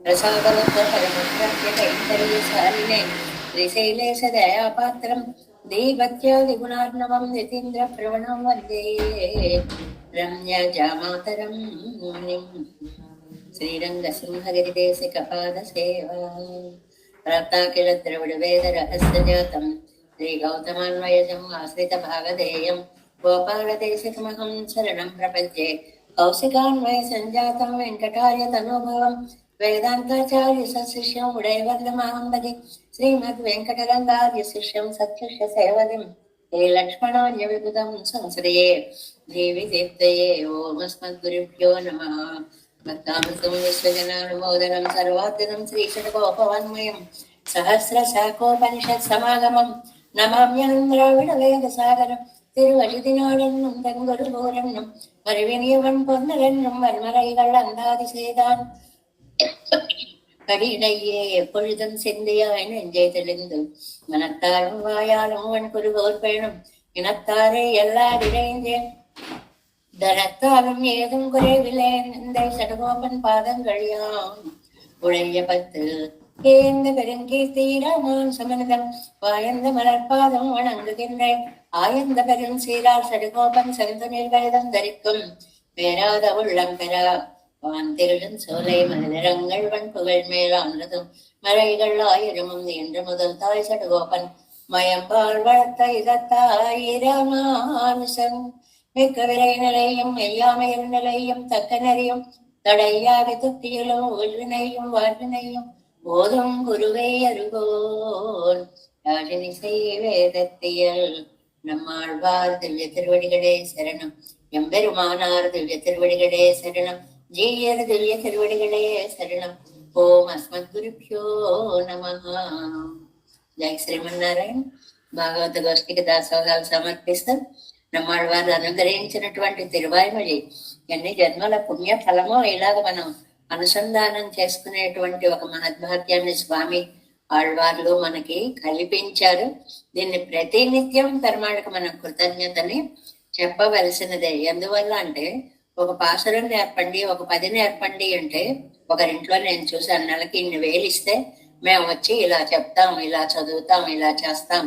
ప్రసాదలబ్ధపరమగ్రాహ్యకైంకర్యశాలినే శ్రీశైలేశదయాపాత్రం దేవత్యాదిగుణార్ణవం యతీంద్రప్రవణం వందే రమ్యజామాతరం మునిం శ్రీరంగసింహగిరిదేశికపాదసేవా ప్రాప్తాఖిల ద్రవిడ వేద రహస్యజాతం శ్రీగౌతమాన్వయజం ఆశ్రిత భాగధేయం గోపాలదేశికమహం శరణం ప్రపంచే కౌశికాన్వయ సంజాతం వెంకటార్య తనోభవం వేదాంతాచార్య సశిష్యం ఉడైవర్లమాంబది శ్రీమద్ వెంకటరంగార్య శిష్యం సత్శిష్య సేవదిం హే లక్ష్మణార్య విబుధం సంశ్రయే దేవి దీప్తయే ఓమస్మద్గురుభ్యో నమః భక్తామృతం విశ్వజనానుమోదనం సర్వాద్యనం శ్రీషడకోపవన్మయం సహస్రశాఖోపనిషత్ సమాగమం నమామ్యహం ద్రావిడ వేద సాగరం திருவழுதினாடென்னும் தங்கொரு போரென்னும் மறுவினியவன் பொன்னரென்னும் வன்மறைகள் அந்தாதிசேதான் கடியிடையே எப்பொழுதும் சிந்தியாய் நெஞ்சை தெளிந்து மனத்தாலும் வாயாலும் அவன் குருகோர் பேணும் இனத்தாரே எல்லாரிடைந்தேன் தனத்தாலும் ஏதும் குறைவில்லை இந்த சடகோபன் பாதங்கள் யாம் உழைய பத்து ஏந்த பெருங்கீர்த்தீராமான் சமனதம் வாயந்த மலர்பாதம் வணங்குகின்றேன் ஆயந்த பெரும் சீரார் சடுகோபன் செல்வ நிர்வேதம் தரிக்கும் பேராத உள்ளம் பெறா வான்திருடன் சோலை மனிதரங்கள் வன் புகழ் மேலானதும் மறைகள் ஆயிரமும் என்று முதல் தாய் சடுகோபன் மயம்பால் வளர்த்த இதத்தாயிரமானுசன் மிக்க விரை நிலையும் மெய்யாமையில் நிலையும் தக்க நெறியும் தடையாவி துத்தியிலும் உள்வினையும் வாழ்வினையும் போதும் குருவை அருகோன் ராஜனிசை வேதத்தியல் நம்மாழ்வார் திவ்ய திருவடிகளே சரணம் எம்பெருமானார் திவ்ய திருவடிகளே சரணம் ஜீயர் திவ்ய திருவடிகளே சரணம் ஓம் அஸ்மத் குருப்யோ நமஹ. జై శ్రీమన్నారాయణ. భాగవత గోష్ఠికి దాసోహాలు సమర్పిస్తూ நம்மాழ்వారు అనుగ్రహించినటువంటి తిరువాయిమొഴി ఎన్ని జన్మల పుణ్య ఫలమో ఇలాగ మనం అనుసంధానం చేసుకునేటువంటి ఒక మహద్భాగ్యాన్ని స్వామి ఆళ్వార్లు మనకి కల్పించారు. దీన్ని ప్రతినిత్యం పెరుమాళకు మనం కృతజ్ఞతని చెప్పవలసినదే. ఎందువల్ల అంటే ఒక పాసురం నేర్పండి, ఒక 10 నేర్పండి అంటే ఒకరింట్లో నేను చూసాను, నెలకి ఇన్ని వేలిస్తే మేము వచ్చి ఇలా చెప్తాం, ఇలా చదువుతాం, ఇలా చేస్తాం.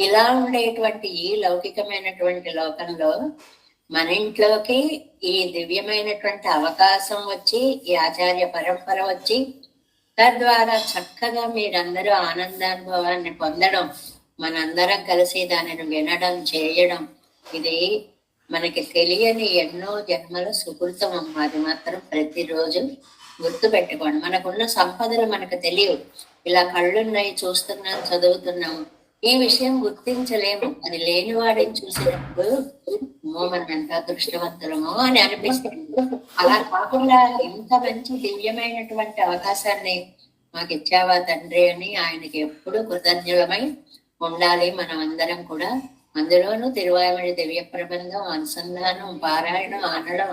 ఇలా ఉండేటువంటి ఈ లౌకికమైనటువంటి లోకంలో మన ఇంట్లోకి ఈ దివ్యమైనటువంటి అవకాశం వచ్చి, ఈ ఆచార్య పరంపర వచ్చి, తద్వారా చక్కగా మీరందరూ ఆనందానుభవాన్ని పొందడం, మనందరం కలిసి దానిని వినడం, చేయడం, ఇది మనకి తెలియని ఎన్నో జన్మల సుకృతం అమ్మ. అది మాత్రం ప్రతిరోజు గుర్తు పెట్టుకోండి. మనకున్న సంపదలు మనకు తెలియవు. ఇలా కళ్ళున్నాయి, చూస్తున్నాం, చదువుతున్నాము, ఈ విషయం గుర్తించలేము. అది లేనివాడిని చూసినప్పుడు మనం ఎంత అదృష్టవంతులమో అని అనిపిస్తుంది. అలా కాకుండా ఇంత మంచి దివ్యమైనటువంటి అవకాశాన్ని మాకు ఇచ్చావా తండ్రి అని ఆయనకి ఎప్పుడు కృతజ్ఞులమై ఉండాలి మనం అందరం కూడా. అందులోనూ తిరువాయిమొഴి దివ్య ప్రబంధం, అనుసంధానం, పారాయణం, అనడం,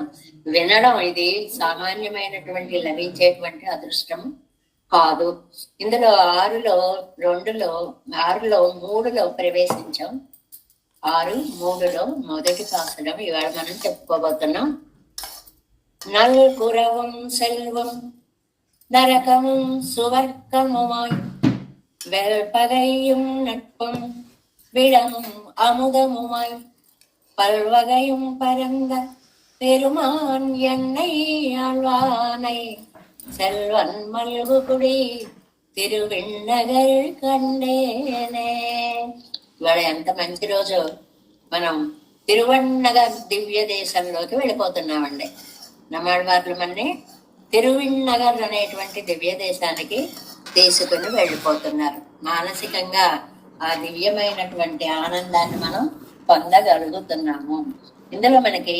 వినడం, ఇది సామాన్యమైనటువంటి లభించేటువంటి అదృష్టం కాదు. ఇందులో 6లో 3లో ప్రవేశించాం. 6:3లో మొదటి పాసురం ఇవాళ మనం చెప్పుకోబోతున్నాం. నల్గురవం సెల్వం నరకముం సువర్గముమాయ్ வெல்பகையும் நட்பும் விடமும் அமுதமுமாய் பல்வகையும் பரந்த பெருமான் என்னை ஆழ்வானை செல்வன் மல்குடி తిరువిన్నగర్ కండేనే. ఇవాళ ఎంత మంచి రోజు. మనం తిరువన్నగర్ దివ్య దేశంలోకి వెళ్ళిపోతున్నామండి. నమ్మాళ్వార్లు మనని తిరువిన్నగర్ అనేటువంటి దివ్య దేశానికి తీసుకుని వెళ్ళిపోతున్నారు. మానసికంగా ఆ దివ్యమైనటువంటి ఆనందాన్ని మనం పొందగలుగుతున్నాము. ఇందులో మనకి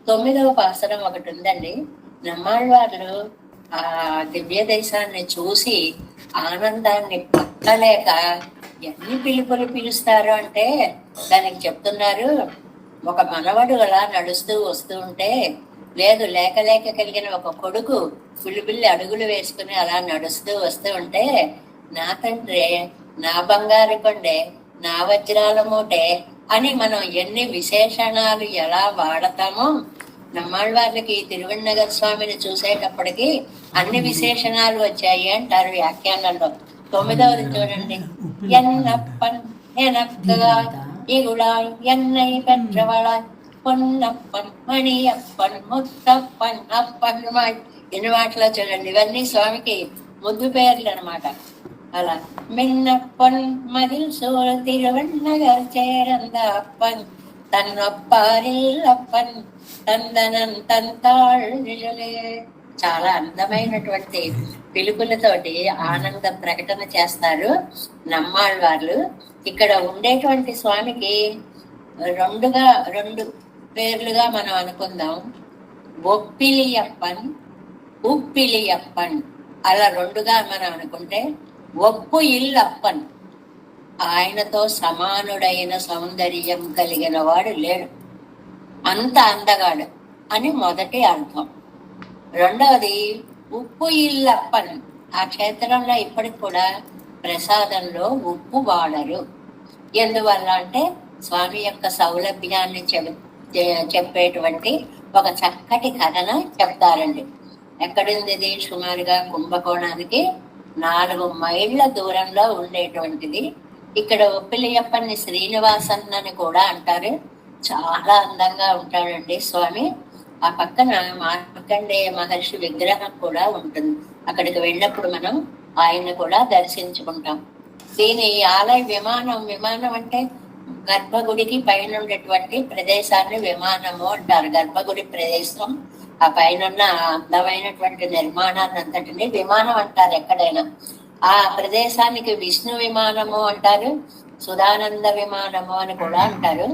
9వ పాసురం ఒకటి ఉందండి. నమ్మాళ్వార్లు ఆ దివ్య దేశాన్ని చూసి ఆనందాన్ని పక్కలేక ఎన్ని పిలుపులు పిలుస్తారు అంటే దానికి చెప్తున్నారు. ఒక మనవడు అలా నడుస్తూ వస్తూ ఉంటే, లేదు లేక లేక కలిగిన ఒక కొడుకు పిల్లి అడుగులు వేసుకుని అలా నడుస్తూ వస్తూ ఉంటే, నా తండ్రి, నా బంగారు కొండే, నా వజ్రాల మూటే అని మనం ఎన్ని విశేషణాలు ఎలా వాడతామో నమ్మాళ్ళవార్లకి తిరువణ్ణగర్ స్వామిని చూసేటప్పటికి అన్ని విశేషణాలు వచ్చాయి అంటారు వ్యాఖ్యానంలో. 9వది చూడండి. ఎన్నప్పన్ ఎనక్కగా ఇగుళాయ్ ఎన్నై పెற்றவளாய் పొన్నప్పన్ మణియప్పన్ ముత్తప్పన్ అప్పన్ ఎన్ని మాటలో చూడండి. ఇవన్నీ స్వామికి ముద్దు పేర్లు అనమాట. అలా మిన్నప్పన్ మదిల్ సూழ తిరువణ్ణగర్ చేరంద అప్పన్ తన్నొప్పారిల్ అప్పన్ తందనం తంతాళ్ నిజలే. చాలా అందమైనటువంటి పిలుపులతోటి ఆనంద ప్రకటన చేస్తారు నమ్మాళ్ళవార్లు. ఇక్కడ ఉండేటువంటి స్వామికి రెండు పేర్లుగా మనం అనుకుందాం. ఒప్పిలియప్పన్, ఉప్పిలియప్పన్. అలా రెండుగా మనం అనుకుంటే ఒప్పు ఇల్లప్పన్, ఆయనతో సమానుడైన సౌందర్యం కలిగిన వాడు లేడు, అంత అందగాడు అని మొదటి అర్థం. రెండవది ఉప్పు ఇల్లప్పన్, ఆ క్షేత్రంలో ఇప్పటికి కూడా ప్రసాదంలో ఉప్పు వాడరు. ఎందువల్ల అంటే స్వామి యొక్క సౌలభ్యాన్ని చెప్పేటువంటి ఒక చక్కటి కథను చెప్తారండి. ఎక్కడుంది ఇది? సుమారుగా కుంభకోణానికి 4 మైళ్ళ దూరంలో ఉండేటువంటిది. ఇక్కడ ఒప్పిలియప్పని శ్రీనివాసన్ అని కూడా అంటారు. చాలా అందంగా ఉంటాడండి స్వామి. ఆ పక్కన మార్కండేయ మహర్షి విగ్రహం కూడా ఉంటుంది. అక్కడికి వెళ్ళినప్పుడు మనం ఆయన కూడా దర్శించుకుంటాం. దీని ఆలయ విమానం అంటే గర్భగుడికి పైన ఉండేటువంటి ప్రదేశాన్ని విమానము అంటారు. గర్భగుడి ప్రదేశం, ఆ పైన అందమైనటువంటి నిర్మాణాన్ని అంతటిని విమానం అంటారు ఎక్కడైనా. ఆ ప్రదేశానికి విష్ణు విమానము అంటారు, సుధానంద విమానము అని కూడా అంటారు.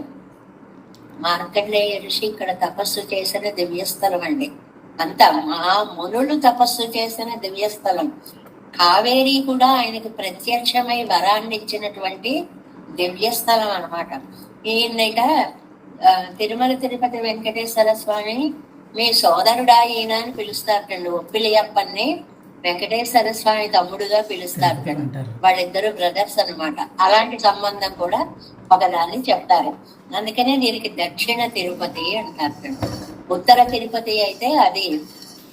మార్కండేయ ఋషి ఇక్కడ తపస్సు చేసిన దివ్యస్థలం అండి. అంతా మా మునులు తపస్సు చేసిన దివ్యస్థలం. కావేరి కూడా ఆయనకు ప్రత్యక్షమై వరాన్ని ఇచ్చినటువంటి దివ్యస్థలం అనమాట. ఈయనట తిరుమల తిరుపతి వెంకటేశ్వర స్వామి మీ సోదరుడా ఈయన అని పిలుస్తారటండి. ఒప్పిలియప్పని వెంకటేశ్వర స్వామి తమ్ముడుగా పిలుస్తారటండి. వాళ్ళిద్దరు బ్రదర్స్ అనమాట. అలాంటి సంబంధం కూడా ఒకదాన్ని చెప్తారు. అందుకనే దీనికి దక్షిణ తిరుపతి అంటారు. ఉత్తర తిరుపతి అయితే అది,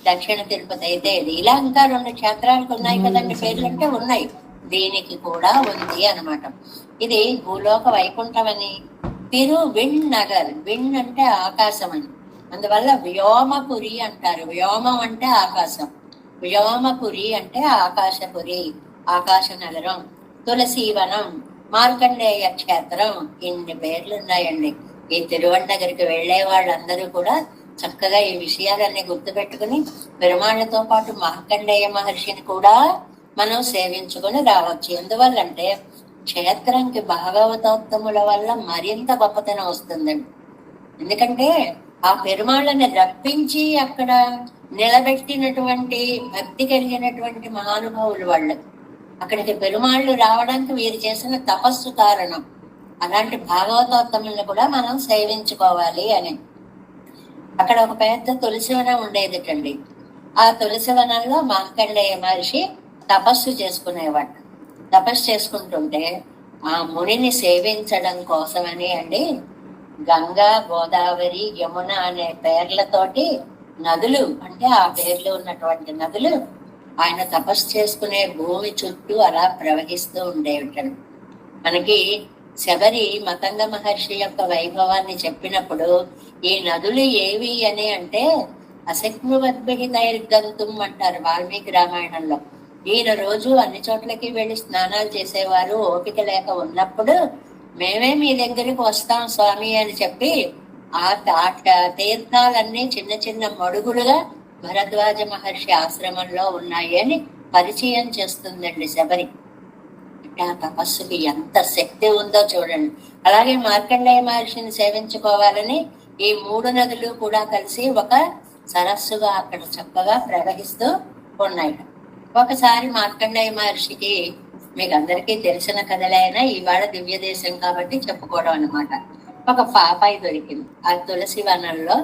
దక్షిణ తిరుపతి అయితే ఇది. ఇలా ఇంకా 2 క్షేత్రాలకు ఉన్నాయి కదండి పేర్లు, అంటే ఉన్నాయి. దీనికి కూడా ఉంది అనమాట. ఇది భూలోక వైకుంఠం అని. తిరువిణ్ణగర్, విణ్ అంటే ఆకాశం అని, అందువల్ల వ్యోమపురి అంటారు. వ్యోమం అంటే ఆకాశం, వ్యోమపురి అంటే ఆకాశపురి, ఆకాశ నగరం. తులసీవనం, మార్కండేయ క్షేత్రం, ఇన్ని పేర్లు ఉన్నాయండి. ఈ తిరువణ్ణగిరికి వెళ్లే వాళ్ళందరూ కూడా చక్కగా ఈ విషయాలన్నీ గుర్తుపెట్టుకుని పెరుమాళ్లతో పాటు మార్కండేయ మహర్షిని కూడా మనం సేవించుకొని రావచ్చు. ఎందువల్లంటే క్షేత్రంకి భాగవతోత్తముల వల్ల మరింత గొప్పతనం వస్తుందండి. ఎందుకంటే ఆ పెరుమాళ్ళని రప్పించి అక్కడ నిలబెట్టినటువంటి భక్తి కలిగినటువంటి మహానుభావులు వాళ్ళు. అక్కడికి పెరుమాళ్ళు రావడానికి వీరు చేసిన తపస్సు కారణం. అలాంటి భాగవతోత్తములను కూడా మనం సేవించుకోవాలి అని. అక్కడ ఒక పెద్ద తులసివనం ఉండేదిటండి. ఆ తులసివనంలో మార్కండేయ మహర్షి తపస్సు చేసుకునేవాడు. తపస్సు చేసుకుంటుంటే ఆ మునిని సేవించడం కోసమని అండి గంగా, గోదావరి, యమున అనే పేర్లతోటి నదులు, అంటే ఆ పేర్లు ఉన్నటువంటి నదులు ఆయన తపస్సు చేసుకునే భూమి చుట్టూ అలా ప్రవహిస్తూ ఉండేవిటండి. మనకి శబరి మతంగ మహర్షి యొక్క వైభవాన్ని చెప్పినప్పుడు ఈ నదులు ఏవి అని అంటే అశక్నువద్భిహితైర్గంతుం అంటారు వాల్మీకి రామాయణంలో. ఈయన రోజు అన్ని చోట్లకి వెళ్ళి స్నానాలు చేసేవారు. ఓపిక లేక ఉన్నప్పుడు మేమే మీ దగ్గరికి వస్తాం స్వామి అని చెప్పి ఆ తీర్థాలన్నీ చిన్న చిన్న మడుగులుగా భరద్వాజ మహర్షి ఆశ్రమంలో ఉన్నాయి అని పరిచయం చేస్తుందండి శబరి. ఆ తపస్సుకి ఎంత శక్తి ఉందో చూడండి. అలాగే మార్కండేయ మహర్షిని సేవించుకోవాలని ఈ 3 నదులు కూడా కలిసి ఒక సరస్సుగా అక్కడ చక్కగా ప్రవహిస్తూ ఉన్నాయి. ఒకసారి మార్కండేయ మహర్షికి, మీకు అందరికీ తెలిసిన కథలైనా ఇవాళ దివ్య దేశం కాబట్టి చెప్పుకోవడం అనమాట, ఒక పాపాయి దొరికింది. ఆ తులసి వనంలో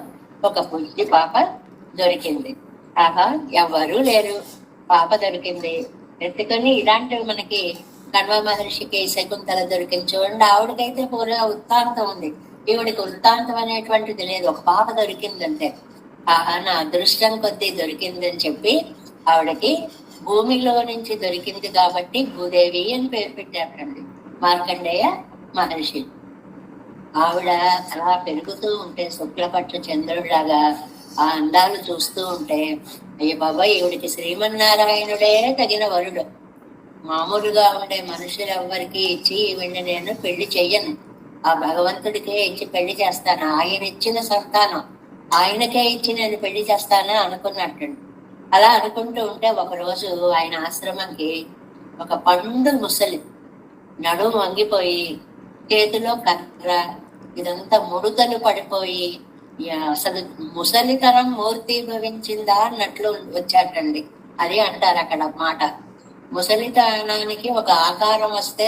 ఒక బుజ్జి పాప దొరికింది. ఆహా, ఎవరూ లేరు, పాప దొరికింది. ఎత్తుకొని ఇలాంటివి మనకి కణ్వ మహర్షికి శకుంతల దొరికింది చూడండి. ఆవిడకైతే పూర్వ వృత్తాంతం ఉంది, ఈవిడికి వృత్తాంతం అనేటువంటిది లేదు. ఒక పాప దొరికిందంటే ఆహా, నా అదృష్టం కొద్దీ దొరికిందని చెప్పి ఆవిడకి భూమిలో నుంచి దొరికింది కాబట్టి భూదేవి అని పేరు పెట్టారండి మార్కండేయ మహర్షి. ఆవిడ అలా పెరుగుతూ ఉంటే శుక్లపట్ల చంద్రుడిలాగా ఆ అందాలు చూస్తూ ఉంటే, అయ్య బాబాయ్, ఈవిడికి శ్రీమన్నారాయణుడే తగిన వరుడు. మామూలుగా ఉండే మనుషులు ఎవ్వరికి ఇచ్చి ఈవిడిని నేను పెళ్లి చెయ్యను, ఆ భగవంతుడికే ఇచ్చి పెళ్లి చేస్తాను, ఆయన ఇచ్చిన సంతానం ఆయనకే ఇచ్చి నేను పెళ్లి చేస్తాను అనుకున్నట్టండి. అలా అనుకుంటూ ఉంటే ఒకరోజు ఆయన ఆశ్రమంకి ఒక పండు ముసలి, నడుము వంగిపోయి, చేతిలో కర్ర, ఇదంతా ముడుతలు పడిపోయి అసలు ముసలితనం మూర్తి భవించిందా అన్నట్లు వచ్చాటండి. అది అంటారు అక్కడ మాట. ముసలితనానికి ఒక ఆకారం వస్తే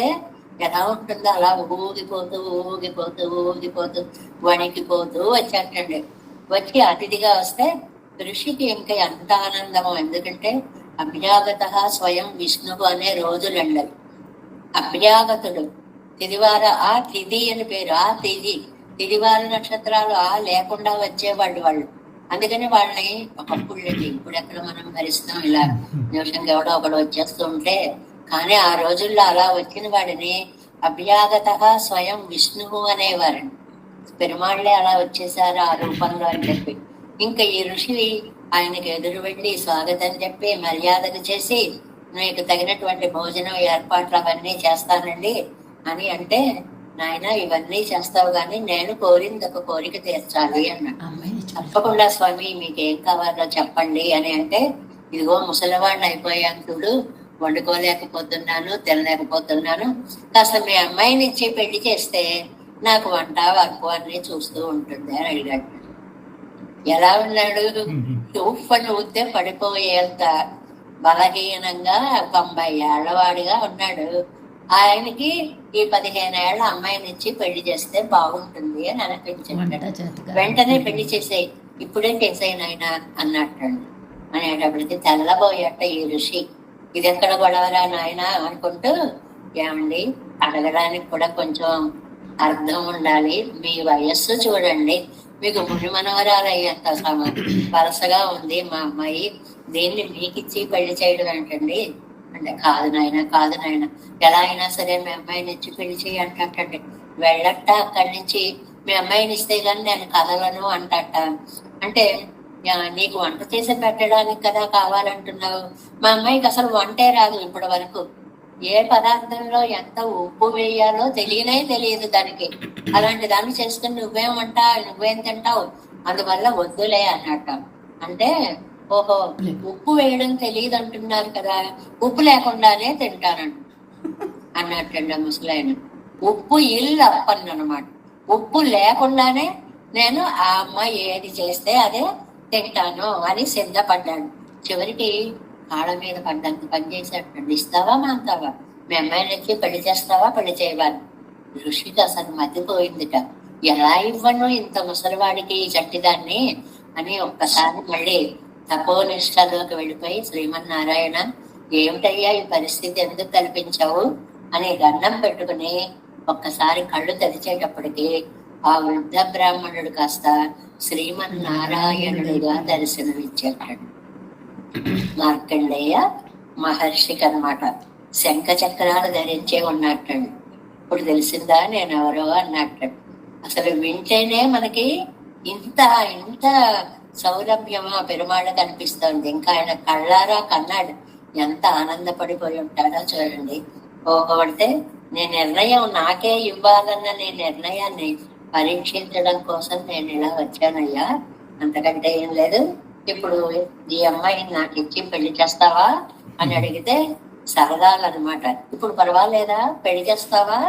ఎలా ఉంటుందో అలా ఊగిపోతూ ఊగిపోతూ ఊగిపోతూ వణికిపోతూ వచ్చాటండి. వచ్చి అతిథిగా వస్తే ఋషికి ఇంకా ఎంత ఆనందమో, ఎందుకంటే అభ్యాగత స్వయం విష్ణువు అనే రోజులండి. అభ్యాగతుడు తిదివార, ఆ తిథి అని పేరు, ఆ తిదివార నక్షత్రాలు ఆ లేకుండా వచ్చేవాళ్ళు వాళ్ళు. అందుకని వాళ్ళని ఒకప్పుడు, ఇప్పుడు ఎక్కడ మనం భరిస్తాం ఇలా నిమిషంగా ఎవడో ఒకడు వచ్చేస్తూ ఉంటే, కానీ ఆ రోజుల్లో అలా వచ్చిన వాడిని అభ్యాగత స్వయం విష్ణువు అనేవారండి. పెరుమాళ్లే అలా వచ్చేసారు ఆ రూపంలో అని చెప్పి, ఇంకా ఈ ఋషి ఆయనకి ఎదురు వెళ్ళి స్వాగతం చెప్పి మర్యాదలు చేసి, మీకు తగినటువంటి భోజనం ఏర్పాట్లు అవన్నీ చేస్తానండి అని అంటే, నాయన ఇవన్నీ చేస్తావు కానీ నేను కోరింది ఒక కోరిక తీర్చాలి అన్నాడు. తప్పకుండా స్వామి, మీకేం కావాలో చెప్పండి అని అంటే, ఇదిగో ముసలివాడిని అయిపోయాను చూడు, వండుకోలేకపోతున్నాను, తినలేకపోతున్నాను, కాస్త మీ అమ్మాయిని ఇచ్చి పెళ్లి చేస్తే నాకు వంట వర్క్ అన్ని చూస్తూ ఉంటుంది అని అడిగాడు. ఎలా ఉన్నాడు? ఉప్పని ఊతే పడిపోయేంత బలహీనంగా 90 ఏళ్లవాడిగా ఉన్నాడు. ఆయనకి ఈ 15 ఏళ్ల అమ్మాయిని ఇచ్చి పెళ్లి చేస్తే బాగుంటుంది అని అనిపించింది. వెంటనే పెళ్లి చేసేయి, ఇప్పుడే చేసేయి నాయన అన్నట్టండి. అనేటప్పటికి తెల్లబోయట ఈ ఋషి. ఇది ఎక్కడ గొడవరా నాయన అనుకుంటూ, ఏమండి అడగడానికి కూడా కొంచెం అర్థం ఉండాలి, మీ వయస్సు చూడండి, మీకు ముని మనవరాలు అయ్యేంత వరసగా ఉంది మా అమ్మాయి, దీన్ని మీకిచ్చి పెళ్లి చేయడం ఏంటండి అంటే, కాదు నాయన కాదు నాయన, ఎలా అయినా సరే మీ అమ్మాయిని ఇచ్చి పెళ్లి చేయి అంటండి. వెళ్ళట్ట అక్కడి నుంచి, మీ అమ్మాయిని ఇస్తే గాని నేను కదలను అంటట. అంటే నీకు వంట చేసి పెట్టడానికి కదా కావాలంటున్నావు, మా అమ్మాయికి అసలు వంటే రాదు ఇప్పటి వరకు, ఏ పదార్థంలో ఎంత ఉప్పు వేయాలో తెలియదు దానికి, అలాంటి దాన్ని చేసుకుని నువ్వేం తింటావు, అందువల్ల వద్దులే అన్నట్ట. అంటే ఓహో, ఉప్పు వేయడం తెలియదు అంటున్నారు కదా, ఉప్పు లేకుండానే తింటానంట అన్నట్టండి ముసలాయన. ఉప్పు ఇల్లు అప్పను అనమాట, ఉప్పు లేకుండానే నేను ఆ అమ్మాయి ఏది చేస్తే అదే తింటాను అని సిద్ధపడ్డాడు. చివరికి కాళ్ళ మీద పడ్డంత పని చేసేటండి. ఇస్తావా మాంతావా, మీ అమ్మాయిని వచ్చి పెళ్లి చేస్తావా పెళ్లి చేయవాలి. ఋషికి అసలు మతిపోయిందిట, ఎలా ఇవ్వను ఇంత ముసలివాడికి ఈ చట్టిదాన్ని అని ఒక్కసారి మళ్ళీ తపోనిష్టలోకి వెళ్ళిపోయి, శ్రీమన్నారాయణ ఏమిటయ్యా ఈ పరిస్థితి ఎందుకు కల్పించావు అని దండం పెట్టుకుని ఒక్కసారి కళ్ళు తెరిచేటప్పటికి ఆ వృద్ధ బ్రాహ్మణుడు కాస్త శ్రీమన్నారాయణుడిగా దర్శనమిచ్చేటాడు. మార్కండేయ మహర్షికి అనమాట. శంఖ చక్రాలు ధరించే ఉన్నట్టండి. ఇప్పుడు తెలిసిందా నేను ఎవరో అన్నట్టు. అసలు వింటేనే మనకి ఇంత ఇంత సౌలభ్యమా పెరుమాళ్ళకి అనిపిస్తుంది. ఇంకా ఆయన కళ్ళారా కన్నాడు, ఎంత ఆనందపడిపోయి ఉంటాడో చూడండి. పోగొడితే నేను నిర్ణయం నాకే ఇవ్వాలన్న నేను నిర్ణయాన్ని పరీక్షించడం కోసం నేను ఇలా వచ్చానయ్యా, అంతకంటే ఏం లేదు. ఇప్పుడు ఈ అమ్మాయిని నాకు ఇచ్చి పెళ్లి చేస్తావా అని అడిగితే సరదాలన్నమాట. ఇప్పుడు పర్వాలేదా పెళ్లి చేస్తావా,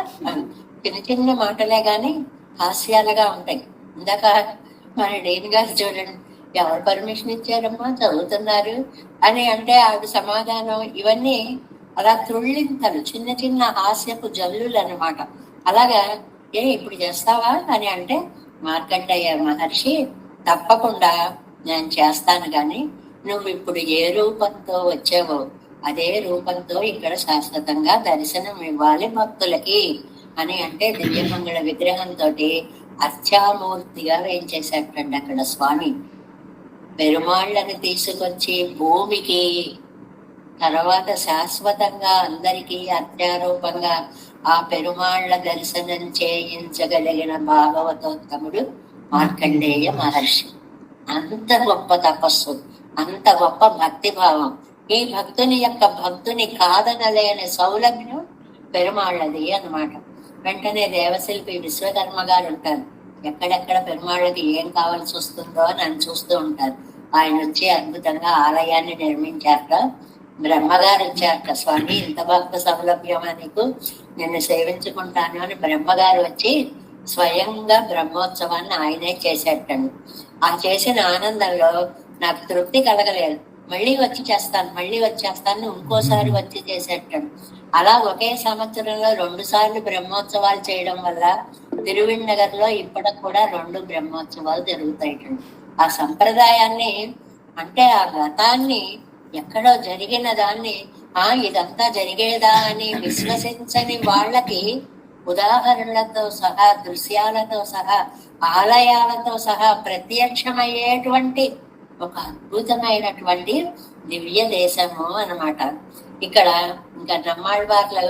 చిన్న చిన్న మాటలే గాని హాస్యాలుగా ఉంటాయి. ఇందాక మన డేన్ గారు చూడండి, ఎవరు పర్మిషన్ ఇచ్చారమ్మా చదువుతున్నారు అని అంటే ఆవిడ సమాధానం, ఇవన్నీ అలా త్రుళ్ళింతలు, చిన్న చిన్న హాస్యపు జల్లులు అనమాట. అలాగా ఇప్పుడు చేస్తావా అని అంటే, మార్కండేయ మహర్షి తప్పకుండా నేను చేస్తాను, కానీ నువ్వు ఇప్పుడు ఏ రూపంతో వచ్చావో అదే రూపంతో ఇక్కడ శాశ్వతంగా దర్శనం ఇవ్వాలి భక్తులకి అని అంటే, దివ్యమంగళ విగ్రహంతో అర్చామూర్తిగా వేయించేసేటండి అక్కడ స్వామి. పెరుమాళ్ళని తీసుకొచ్చి భూమికి, తర్వాత శాశ్వతంగా అందరికీ అత్యారూపంగా ఆ పెరుమాళ్ళ దర్శనం చేయించగలిగిన భాగవతోత్తముడు మార్కండేయ మహర్షి. అంత గొప్ప తపస్సు, అంత గొప్ప భక్తి భావం. ఈ భక్తుని కాదనలేని సౌలభ్యం పెరుమాళ్ళది అన్నమాట. వెంటనే దేవశిల్పి విశ్వకర్మ గారు ఉంటారు, ఎక్కడెక్కడ పెరుమాళ్ళకి ఏం కావాల్సి వస్తుందో అని చూస్తూ ఉంటారు. ఆయన వచ్చి అద్భుతంగా ఆలయాన్ని నిర్మించాక బ్రహ్మగారు వచ్చాక, స్వామి ఇంత భక్త సౌలభ్యమా నీకు, నిన్ను సేవించుకుంటాను అని బ్రహ్మగారు వచ్చి స్వయంగా బ్రహ్మోత్సవాన్ని ఆయనే చేసేటండి. ఆ చేసిన ఆనందంలో నాకు తృప్తి కలగలేదు, మళ్ళీ వచ్చేస్తాను ఇంకోసారి వచ్చి చేసేటండి. అలా ఒకే సంవత్సరంలో 2 సార్లు బ్రహ్మోత్సవాలు చేయడం వల్ల తిరువిన్నగర్ లో ఇప్పటికి కూడా 2 బ్రహ్మోత్సవాలు జరుగుతాయిటండి. ఆ సంప్రదాయాన్ని, అంటే ఆ గతాన్ని, ఎక్కడో జరిగిన దాన్ని ఇదంతా జరిగేదా అని విశ్వసించని వాళ్ళకి ఉదాహరణలతో సహా, దృశ్యాలతో సహా, ఆలయాలతో సహా ప్రత్యక్షమయ్యేటువంటి ఒక అద్భుతమైనటువంటి దివ్య దేశము అన్నమాట. ఇక్కడ ఇంకా నమ్మాళ్ళవార్లు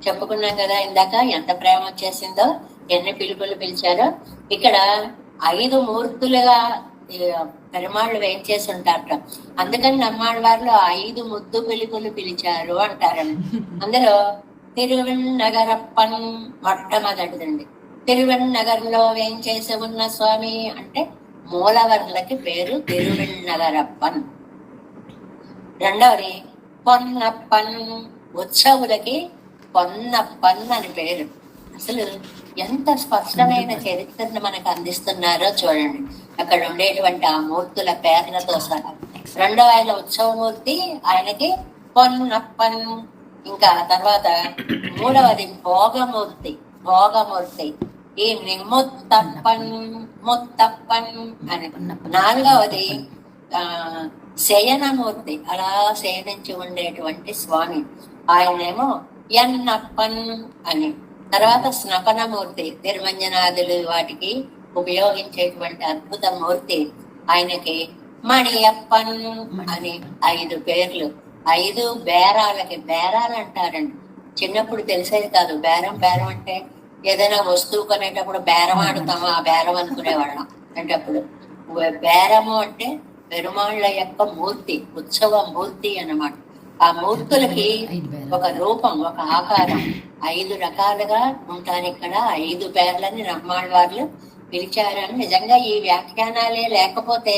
చెప్పుకున్నాం కదా ఇందాక, ఎంత ప్రేమ వచ్చేసిందో, ఎన్ని పిలుపులు పిలిచారో. ఇక్కడ 5 మూర్తులుగా పెరుమాళ్ళు వేయించేసి ఉంటారట. అందుకని నమ్మాళ్ళవార్లు 5 ముద్దు పిలుపులు పిలిచారు అంటారని. అందులో తిరువెన్నగరప్పన్ మొట్టమొదటిదండి. తిరువెన్నగర్లో వేయించేసి ఉన్న స్వామి అంటే మూలవర్లకి పేరు తిరువెన్నగరప్పన్. రెండవది పొన్నప్పన్, ఉత్సవులకి పొన్నప్పన్ అని పేరు. అసలు ఎంత స్పష్టమైన చరిత్రను మనకు అందిస్తున్నారో చూడండి, అక్కడ ఉండేటువంటి ఆ మూర్తుల పేర్లతో సహా. రెండవ ఆయన ఉత్సవమూర్తి, ఆయనకి పొన్నప్పన్. ఇంకా తర్వాత మూడవది భోగమూర్తి, ఈ ముత్తప్పన్ అని. నాలుగవది శయనమూర్తి, అలా శయనించి ఉండేటువంటి స్వామి, ఆయనేమో ఎన్నప్పన్ అని. తర్వాత స్నపనమూర్తి, తిరుమంజనాదులు వాటికి ఉపయోగించేటువంటి అద్భుత మూర్తి, ఆయనకి మణియప్పన్ అని. 5 పేర్లు. 5 బేరాలకి, బేరాలు అంటారండి. చిన్నప్పుడు తెలిసేది కాదు, బేరం అంటే ఏదైనా వస్తువు కొనేటప్పుడు బేరం ఆడుతాము, ఆ బేరం అనుకునేవాళ్ళం. అంటే అప్పుడు బేరము అంటే పెరుమాళ్ళ యొక్క మూర్తి, ఉత్సవ మూర్తి అన్నమాట. ఆ మూర్తులకి ఒక రూపం, ఒక ఆకారం, 5 రకాలుగా ఉంటారు. ఇక్కడ 5 పేర్లని నమ్మాళ్ళవార్లు పిలిచారని. నిజంగా ఈ వ్యాఖ్యానాలే లేకపోతే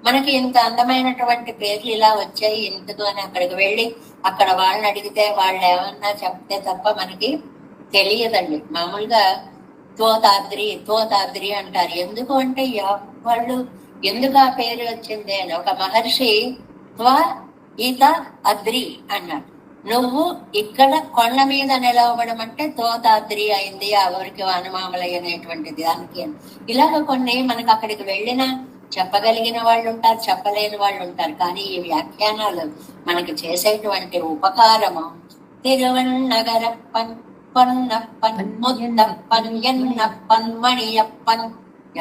మనకి ఇంత అందమైనటువంటి పేర్లు ఇలా వచ్చాయి ఎందుకు అని అక్కడికి వెళ్ళి అక్కడ వాళ్ళని అడిగితే వాళ్ళు ఏమన్నా చెప్తే తప్ప మనకి తెలియదండి. మామూలుగా తోతాద్రి అంటారు. ఎందుకు అంటే వాళ్ళు ఎందుకు ఆ పేరు వచ్చింది అని. ఒక మహర్షి ఈత అద్రి అన్నాడు. నువ్వు ఇక్కడ కొండ మీద నిలవడం అంటే తోతాద్రి అయింది, ఆ ఊరికి వనమామలయ్య అనేటువంటిది దానికి. ఇలాగ కొన్ని మనకు అక్కడికి వెళ్ళినా చెప్పగలిగిన వాళ్ళు ఉంటారు, చెప్పలేని వాళ్ళు ఉంటారు. కానీ ఈ వ్యాఖ్యానాలు మనకి చేసేటువంటి ఉపకారము తిరువన్నగరప్పన్, పొన్నప్పన్, ముద్దప్పన్, ఎన్నప్పన్, మణియప్పన్,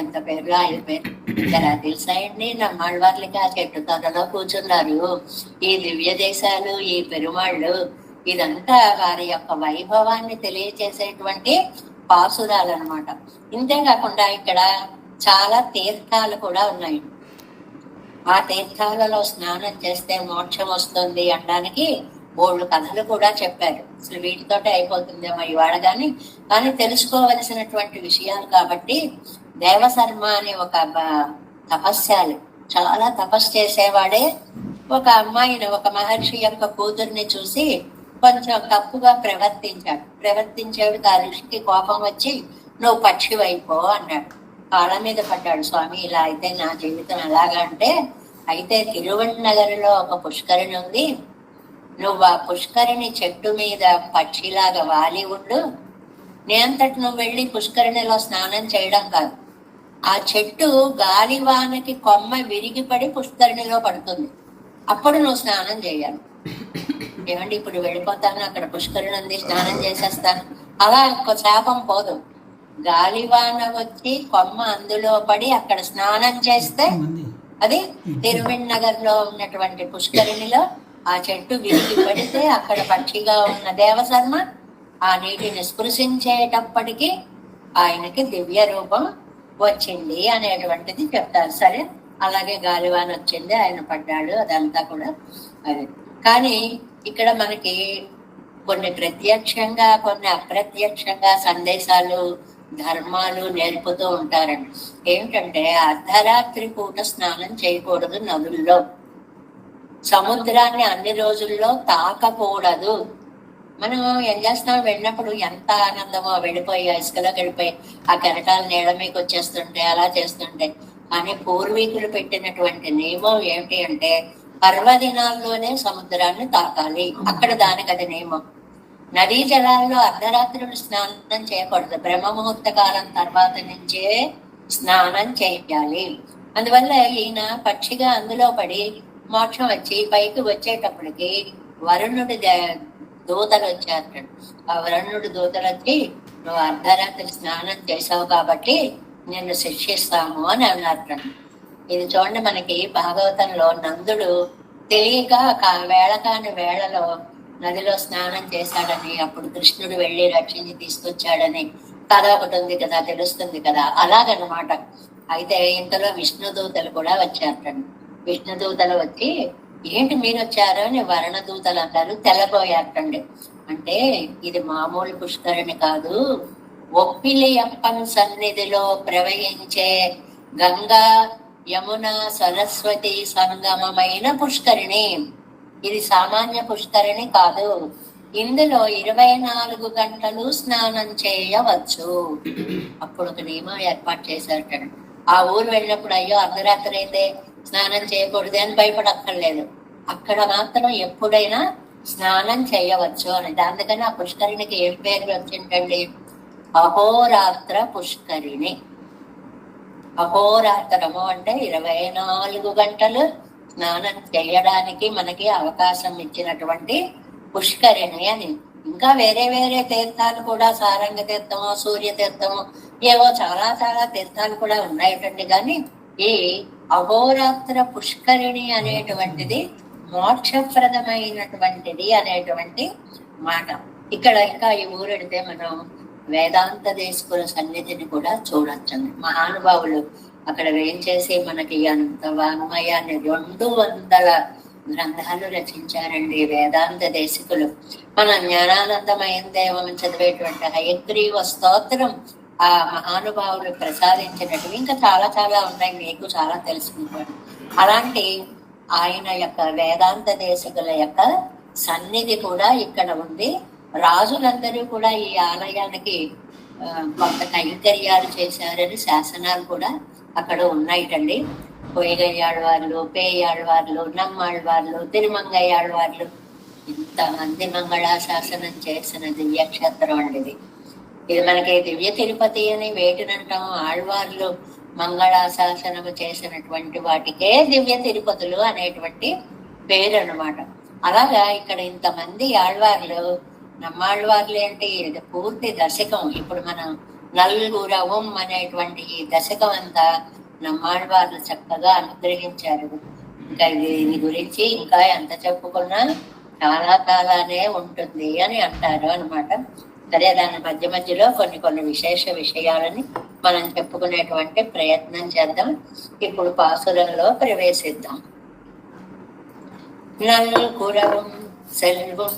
ఎంత పేర్లు ఆయన పేరు. ఇలా తెలుసాయండి. నమ్మాళ్ళవార్లకి ఆ చెట్టు తొనలో కూర్చున్నారు. ఈ దివ్య దేశాలు, ఈ పెరుమాళ్ళు, ఇదంతా వారి యొక్క వైభవాన్ని తెలియచేసేటువంటి పాసురాలన్నమాట. ఇంతేకాకుండా ఇక్కడ చాలా తీర్థాలు కూడా ఉన్నాయి. ఆ తీర్థాలలో స్నానం చేస్తే మోక్షం వస్తుంది అనడానికి బోళ్ళు కథలు కూడా చెప్పారు. అసలు వీటితోటే అయిపోతుందేమో ఇవాళ కానీ తెలుసుకోవలసినటువంటి విషయాలు కాబట్టి. దేవశర్మ అనే ఒక తపస్యాలు, చాలా తపస్సు చేసేవాడే, ఒక అమ్మాయిని, ఒక మహర్షి యొక్క కూతుర్ని చూసి కొంచెం తప్పుగా ప్రవర్తించాడు. ఆ ఋషికి కోపం వచ్చి నువ్వు పక్షి వైపో అన్నాడు. కాళ్ళ మీద పడ్డాడు. స్వామి ఇలా అయితే నా జీవితం ఎలాగా అంటే, అయితే తిరువణ్ణగర్లో ఒక పుష్కరిణి ఉంది, నువ్వు ఆ పుష్కరిణి చెట్టు మీద పక్షిలాగా వాలి ఉండు, నేనంతటి నువ్వు వెళ్ళి పుష్కరిణిలో స్నానం చేయడం కాదు, ఆ చెట్టు గాలివానకి కొమ్మ విరిగిపడి పుష్కరిణిలో పడుతుంది, అప్పుడు నువ్వు స్నానం చేయాలి. ఏమండి ఇప్పుడు వెళ్ళిపోతాను, అక్కడ పుష్కరిణి ఉంది, స్నానం చేసేస్తాను, అలా ఒక శాపం పోదు. గాలివాన వచ్చి కొమ్మ అందులో పడి అక్కడ స్నానం చేస్తే అది తిరువెన్నగర్ లో ఉన్నటువంటి పుష్కరిణిలో ఆ చెట్టు విరిగి పడితే అక్కడ పక్షిగా ఉన్న దేవశర్మ ఆ నీటిని స్పృశించేటప్పటికి ఆయనకి దివ్య రూపం వచ్చింది అనేటువంటిది చెప్తారు. సరే, అలాగే గాలివాన వచ్చింది, ఆయన పడ్డాడు, అదంతా కూడా అది. కానీ ఇక్కడ మనకి కొన్ని ప్రత్యక్షంగా కొన్ని అప్రత్యక్షంగా సందేశాలు ధర్మాలు నేర్పుతూ ఉంటారండి. ఏమిటంటే అర్ధరాత్రి పూట స్నానం చేయకూడదు నదుల్లో, సముద్రాన్ని అన్ని రోజుల్లో తాకకూడదు. మనం ఏం చేస్తాం, వెళ్ళినప్పుడు ఎంత ఆనందమో, వెళ్ళిపోయి ఇసుకలోకి వెళ్ళిపోయి ఆ కెరటాలు నీళ్ళ మీకు వచ్చేస్తుంటే అలా చేస్తుంటే. కానీ పూర్వీకులు పెట్టినటువంటి నియమం ఏమిటి అంటే పర్వదినాల్లోనే సముద్రాన్ని తాకాలి, అక్కడ దానికి అది నియమం. నదీ జలాల్లో అర్ధరాత్రులు స్నానం చేయకూడదు, బ్రహ్మముహూర్త కాలం తర్వాత నుంచే స్నానం చేయాలి. అందువల్ల ఈయన పక్షిగా అందులో పడి మోక్షం వచ్చి పైకి వచ్చేటప్పటికి వరుణుడి దూతలు వచ్చారు. ఆ వరుణుడి దూతలు వచ్చి నువ్వు అర్ధరాత్రి స్నానం చేసావు కాబట్టి నిన్ను శిక్షిస్తాము అని అన్నారు. ఇది చూడండి, మనకి భాగవతంలో నందుడు తెలియక వేళ కాని వేళలో నదిలో స్నానం చేశాడని, అప్పుడు కృష్ణుడు వెళ్ళి రక్షించి తీసుకొచ్చాడని కథ ఒకటి ఉంది కదా, తెలుస్తుంది కదా, అలాగనమాట. అయితే ఇంతలో విష్ణుదూతలు కూడా వచ్చారటండి. విష్ణుదూతలు వచ్చి ఏంటి మీరు వచ్చారు అని వరుణ దూతలు అంటారు, తెల్లబోయారటండి. అంటే ఇది మామూలు పుష్కరిణి కాదు, ఒప్పిలియప్పన్ సన్నిధిలో ప్రవహించే గంగా యమున సరస్వతి సంగమమైన పుష్కరిణి. ఇది సామాన్య పుష్కరిణి కాదు, ఇందులో 24 గంటలు స్నానం చేయవచ్చు. అప్పుడు ఒక నియమం ఏర్పాటు చేశారట. ఆ ఊరు వెళ్ళినప్పుడు అయ్యో అర్ధరాత్రి అయితే స్నానం చేయకూడదు అని భయపడక్కర్లేదు, అక్కడ మాత్రం ఎప్పుడైనా స్నానం చేయవచ్చు అని. అందుకని ఆ పుష్కరిణికి ఏం పేరు వచ్చిందండి, అహోరాత్ర పుష్కరిణి. అహోరాత్రము అంటే 24 గంటలు స్నానం చేయడానికి మనకి అవకాశం ఇచ్చినటువంటి పుష్కరిణి అని. ఇంకా వేరే వేరే తీర్థాలు కూడా, సారంగ తీర్థము, సూర్య తీర్థము, ఏవో చాలా చాలా తీర్థాలు కూడా ఉన్నాయటండి. కానీ ఈ అహోరాత్ర పుష్కరిణి అనేటువంటిది మోక్షప్రదమైనటువంటిది అనేటువంటి మాట. ఇక్కడ ఇంకా ఈ ఊరెడితే మనం వేదాంత దేశకుల సన్నిధిని కూడా చూడొచ్చండి. మహానుభావులు అక్కడ వేయించేసి మనకి అంత వాంగ్మయాన్ని 200 గ్రంథాలు రచించారండి వేదాంత దేశకులు. మన జ్ఞానానందమైన దేవం చదివేటువంటి హయగ్రీవ స్తోత్రం ఆ మహానుభావులు ప్రసాదించినట్టు ఇంకా చాలా చాలా ఉన్నాయి, మీకు చాలా తెలుసుకుంటారు. అలాంటి ఆయన యొక్క వేదాంత దేశకుల యొక్క సన్నిధి కూడా ఇక్కడ ఉంది. రాజులందరూ కూడా ఈ ఆలయానికి కొంత కైంకర్యాలు చేశారని శాసనాలు కూడా అక్కడ ఉన్నాయిటండి. పొయ్యగయ్యాళ్ళవార్లు, పేయాళ్ళవార్లు, నమ్మాళ్ళవార్లు, తిరుమంగయ్యాళ్ళవార్లు, ఇంతమంది మంగళాశాసనం చేసిన దివ్యక్షేత్రం అండి ఇది. మనకి దివ్య తిరుపతి అని వేటినంటాం, ఆళ్వార్లు మంగళాశాసనము చేసినటువంటి వాటికే దివ్య తిరుపతులు అనేటువంటి పేరు అనమాట. అలాగా ఇక్కడ ఇంతమంది ఆళ్వార్లు, నమ్మాళ్వార్లు అంటే ఇది పూర్తి దశకం. ఇప్పుడు మనం నల్గురవం అనేటువంటి ఈ దశకం అంతా నమ్మాళ్వార్లు చక్కగా అనుగ్రహించారు. ఇంకా దీని గురించి ఇంకా ఎంత చెప్పుకున్నా చాలా కాలానే ఉంటుంది అని అంటారు అనమాట. సరే, దాని మధ్య మధ్యలో కొన్ని కొన్ని విశేష విషయాలని మనం చెప్పుకునేటువంటి ప్రయత్నం చేద్దాం. ఇప్పుడు పాసురంలో ప్రవేశిద్దాం. నల్గురవం సెల్వం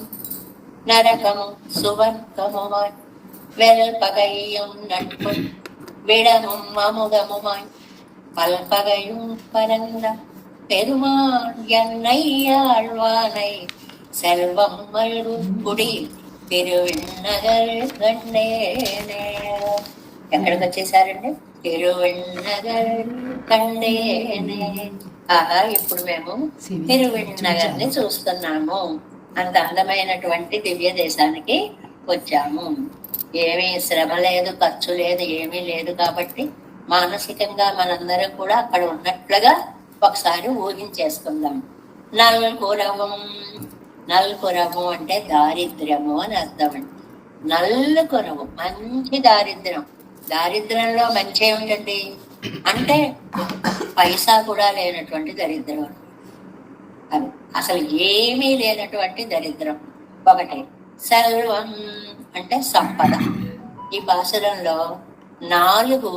நரகமும் சுவர்க்கமுமாய் வெல்பகையும் நட்பும் விடமும் அமுதமுமாய் பல்பகையும் பரந்த பெருமான் என்னையாழ்வானை செல்வம் மல்கும் குடி తిరువెన్నగర్ కండేనే. ఎక్కడికి వచ్చేసారండి? తిరువెన్నగర్ కండేనే. ఆహా, ఇప్పుడు మేము తిరువెన్నగర్ ని చూస్తున్నాము. అంత అందమైనటువంటి దివ్య దేశానికి వచ్చాము. ఏమీ శ్రమ లేదు, ఖర్చు లేదు, ఏమీ లేదు. కాబట్టి మానసికంగా మనందరం కూడా అక్కడ ఉన్నట్లుగా ఒకసారి ఊహించేసుకుందాం. నల్కురవం, నల్కురము అంటే దారిద్ర్యము అని అర్థం అండి. నల్కురము మంచి దారిద్ర్యం. దారిద్ర్యంలో మంచి ఏమిటండి? అంటే ఒక్క పైసా కూడా లేనటువంటి దరిద్రం. అది అసలు ఏమీ లేనటువంటి దరిద్రం ఒకటి. సర్వం అంటే సంపద. ఈ పాసురంలో 4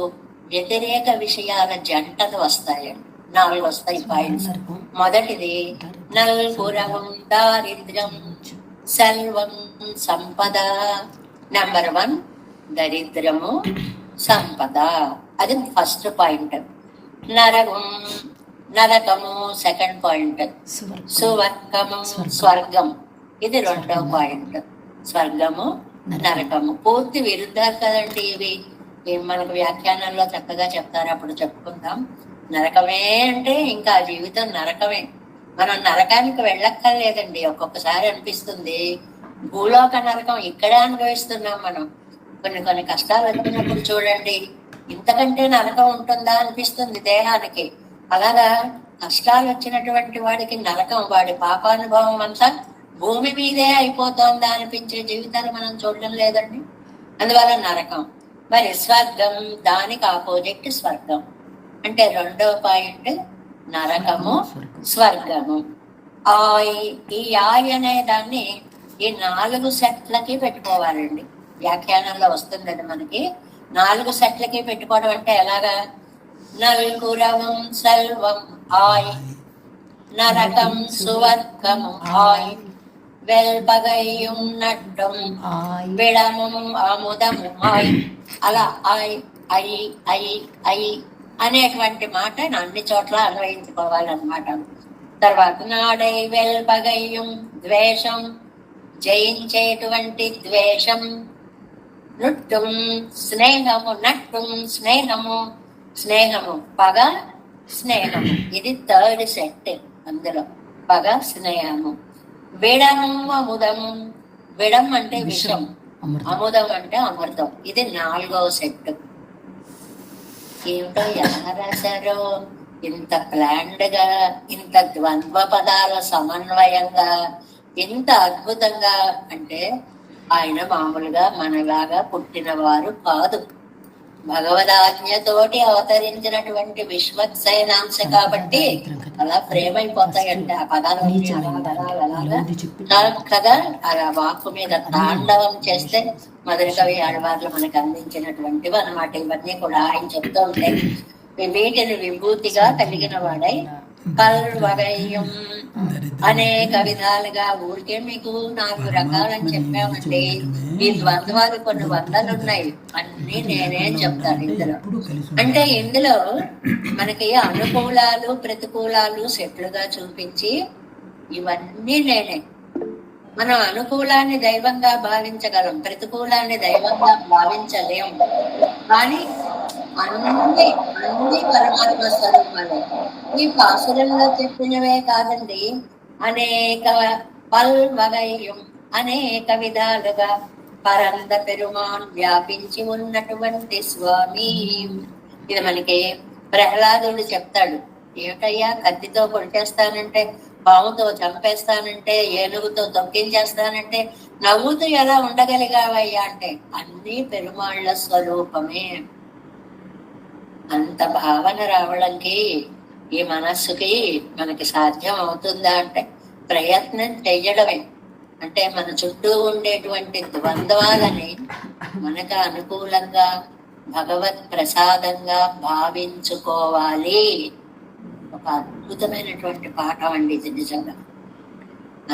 వ్యతిరేక విషయాల జంటలు వస్తాయండి. 4 వస్తాయి పాయింట్స్. మొదటిది నల్పురవం దారిద్ర్యం, సర్వం సంపద. నెంబర్ 1 దరిద్రము, సంపద. అది ఫస్ట్ పాయింట్. నరకము సెకండ్ పాయింట్. సువర్గము స్వర్గం ఇది రెండవ పాయింట్. స్వర్గము నరకము పూర్తి విరుద్ధాలు కదండి ఇవి. మనకు వ్యాఖ్యానాల్లో చక్కగా చెప్తారు, అప్పుడు చెప్పుకుందాం. నరకమే అంటే ఇంకా జీవితం నరకమే. మనం నరకానికి వెళ్ళక్కర్లేదండి. ఒక్కొక్కసారి అనిపిస్తుంది భూలోక నరకం ఇక్కడే అనుభవిస్తున్నాం మనం. కొన్ని కష్టాలు వచ్చినప్పుడు చూడండి, ఇంతకంటే నరకం ఉంటుందా అనిపిస్తుంది దేహానికి. అలాగా కష్టాలు వచ్చినటువంటి వాడికి నరకం, వాడి పాపానుభవం అంతా భూమి మీదే అయిపోతుందా అనిపించే జీవితాలు మనం చూడడం లేదండి. అందువల్ల నరకం. మరి స్వర్గం దానికి ఆపోజిట్ స్వర్గం. అంటే రెండవ పాయింట్ నరకము, స్వర్గము. ఈ ఆయ్ అనే దాన్ని ఈ 4 సెట్లకి పెట్టుకోవాలండి. వ్యాఖ్యానంలో వస్తుందండి మనకి. 4 సెట్లకి పెట్టుకోవడం అంటే ఎలాగా? నల్పురవం సర్వం ఆయ్, నరకం సువర్గము ఆయ్, వెల్పగయ్యం నట్టం విడమం అముదము ఆయ్. అలా ఆయ్ ఐ ఐ ఐ అనేటువంటి మాట అన్ని చోట్ల అన్వయించుకోవాలన్నమాట. తర్వాత నాడై వెల్పగయ్యం ద్వేషం, జయించేటువంటి ద్వేషం. నుట్టుం స్నేహము, నట్టుం స్నేహము, స్నేహము పగ స్నేహము. ఇది థర్డ్ సెట్. అందులో పగ స్నేహము. విడము అముదము. విడం అంటే విషం, అముదం అంటే అమృతం. ఇది 4వ సెట్. ఏమిటో ఎలా రాశారో, ఇంత ప్లాన్డ్ గా, ఇంత ద్వంద్వ పదాల సమన్వయంగా, ఇంత అద్భుతంగా. అంటే ఆయన మామూలుగా మనలాగా పుట్టినవారు కాదు. భగవదాజ్ఞతోటి అవతరించినటువంటి విశ్వక్సేనాంశ కాబట్టి అలా ప్రేమైపోతాయంటే ఆ పదాలన్నీ కదా. అలా వాక్కు మీద తాండవం చేస్తే మధుర కవి ఆడవార్లు మనకు అందించినటువంటివి అన్నమాట. ఇవన్నీ కూడా ఆయన చెప్తూ ఉంటే వీటిని విభూతిగా కలిగిన వాడై కల్వగయ్యం అనేక విధాలుగా. ఊరికే మీకు 4 రకాలని చెప్పామండి. ఈ ద్వంద్వాలు కొన్ని 100లు ఉన్నాయి. అన్ని నేనే చెప్తాను ఇందులో. అంటే ఇందులో మనకి అనుకూలాలు ప్రతికూలాలు సెట్లుగా చూపించి ఇవన్నీ నేనే. మనం అనుకూలాన్ని దైవంగా భావించగలం, ప్రతికూలాన్ని దైవంగా భావించలేం. కానీ అన్ని పరమాత్మ స్వరూపాలే. ఈ పాసురంలో చెప్పినవే కాదండి, అనేక పల్వగయ్యం అనేక విధాలుగా పరంద పెరుమాన్ వ్యాపించి ఉన్నటువంటి స్వామి. ఇది మనకి ప్రహ్లాదుడు చెప్తాడు. ఏమిటయ్యా, కత్తితో కొట్టేస్తానంటే, పాముతో చంపేస్తానంటే, ఏనుగుతో తొక్కించేస్తానంటే నవ్వుతూ ఎలా ఉండగలిగావయ్యా అంటే అన్ని పెరుమాళ్ల స్వరూపమే. అంత భావన రావడానికి ఈ మనస్సుకి మనకి సాధ్యం అవుతుందా అంటే ప్రయత్నం చెయ్యడమే. అంటే మన చుట్టూ ఉండేటువంటి ద్వంద్వాలని మనకు అనుకూలంగా భగవత్ ప్రసాదంగా భావించుకోవాలి. ఒక అద్భుతమైనటువంటి పాఠం అండి ఇది నిజంగా.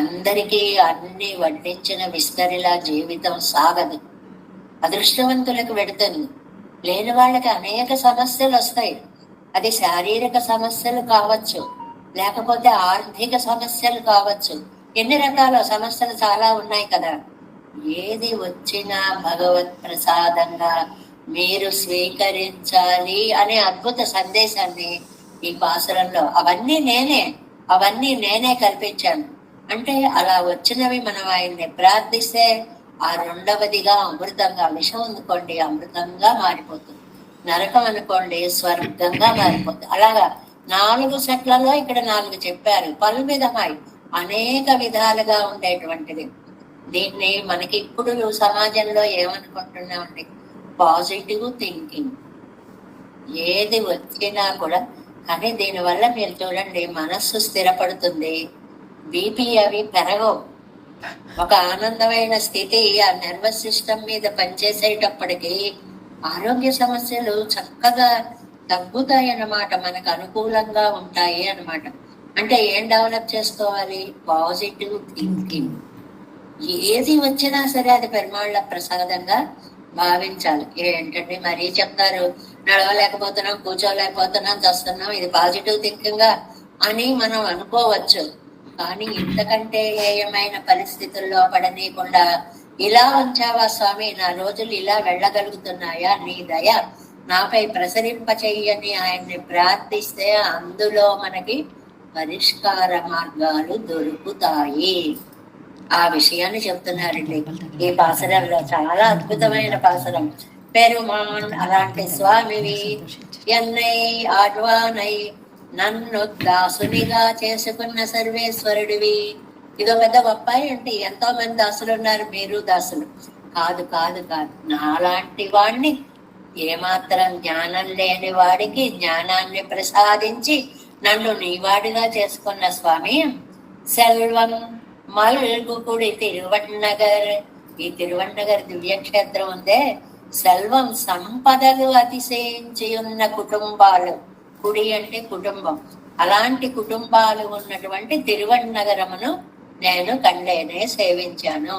అందరికీ అన్ని వడ్డించిన విస్తరిలా జీవితం సాగదు. అదృష్టవంతులకు పెడుతుంది, లేని వాళ్ళకి అనేక సమస్యలు వస్తాయి. అది శారీరక సమస్యలు కావచ్చు, లేకపోతే ఆర్థిక సమస్యలు కావచ్చు. ఎన్ని రకాల సమస్యలు చాలా ఉన్నాయి కదా. ఏది వచ్చినా భగవత్ ప్రసాదంగా మీరు స్వీకరించాలి అనే అద్భుత సందేశాన్ని ఈ పాసురంలో అవన్నీ నేనే కల్పించాను. అంటే అలా వచ్చినవి మనం ఆయన్ని ప్రార్థిస్తే ఆ రెండవదిగా అమృతంగా, విషం అనుకోండి అమృతంగా మారిపోతుంది, నరకం అనుకోండి స్వర్గంగా మారిపోతుంది. అలాగా 4 సెట్లలో ఇక్కడ 4 చెప్పారు. పలువిధమై అనేక విధాలుగా ఉండేటువంటిది. దీన్ని మనకి ఇప్పుడు సమాజంలో ఏమనుకుంటున్నామండి, పాజిటివ్ థింకింగ్. ఏది వచ్చినా కూడా. కానీ దీనివల్ల మీరు చూడండి, మనస్సు స్థిరపడుతుంది, బీపీ అవి పెరగవు. ఒక ఆనందమైన స్థితి ఆ నర్వస్ సిస్టమ్ మీద పనిచేసేటప్పటికి ఆరోగ్య సమస్యలు చక్కగా తగ్గుతాయి అన్నమాట, మనకు అనుకూలంగా ఉంటాయి అన్నమాట. అంటే ఏం డెవలప్ చేసుకోవాలి? Positive thinking. ఏది వచ్చినా సరే అది పెరుమాళ్ళ ప్రసాదంగా భావించాలి. ఏంటంటే మరీ చెప్తారు, నడవలేకపోతున్నాం, కూర్చోలేకపోతున్నాం, చేస్తున్నాం, ఇది పాజిటివ్ థింకింగ్ అని మనం అనుకోవచ్చు. కానీ ఇంతకంటే ఏమైన పరిస్థితుల్లో పడనీయకుండా ఇలా ఉంచావా స్వామి, నా రోజులు ఇలా వెళ్ళగలుగుతున్నాయా, నీ దయ నాపై ప్రసరింప చెయ్యని ఆయన్ని ప్రార్థిస్తే అందులో మనకి పరిష్కార మార్గాలు దొరుకుతాయి. ఆ విషయాన్ని చెప్తున్నారండి ఈ పాసరంలో. చాలా అద్భుతమైన పాసరం. పెరుమాన్ అలాంటి స్వామివి ఎన్నై ఆడ్వానై నన్ను దాసునిగా చేసుకున్న సర్వేశ్వరుడివి. ఇదో పెద్ద గొప్ప అంటే ఎంతో మంది దాసులు ఉన్నారు, మీరు దాసులు కాదు కాదు కాదు. నాలాంటి వాడిని, ఏమాత్రం జ్ఞానం లేని వాడికి జ్ఞానాన్ని ప్రసాదించి నన్ను నీవాడిగా చేసుకున్న స్వామి. సెల్వం మల్గుకుడి తిరువన్నగర్, ఈ తిరువన్నగర్ దివ్యక్షేత్రం ఉందే, సెల్వం సంపదలు అతిశయించి ఉన్న కుటుంబాలు, కుడి అంటే కుటుంబం, అలాంటి కుటుంబాలు ఉన్నటువంటి తిరువన్నగరమును నేను కండేనే సేవించాను.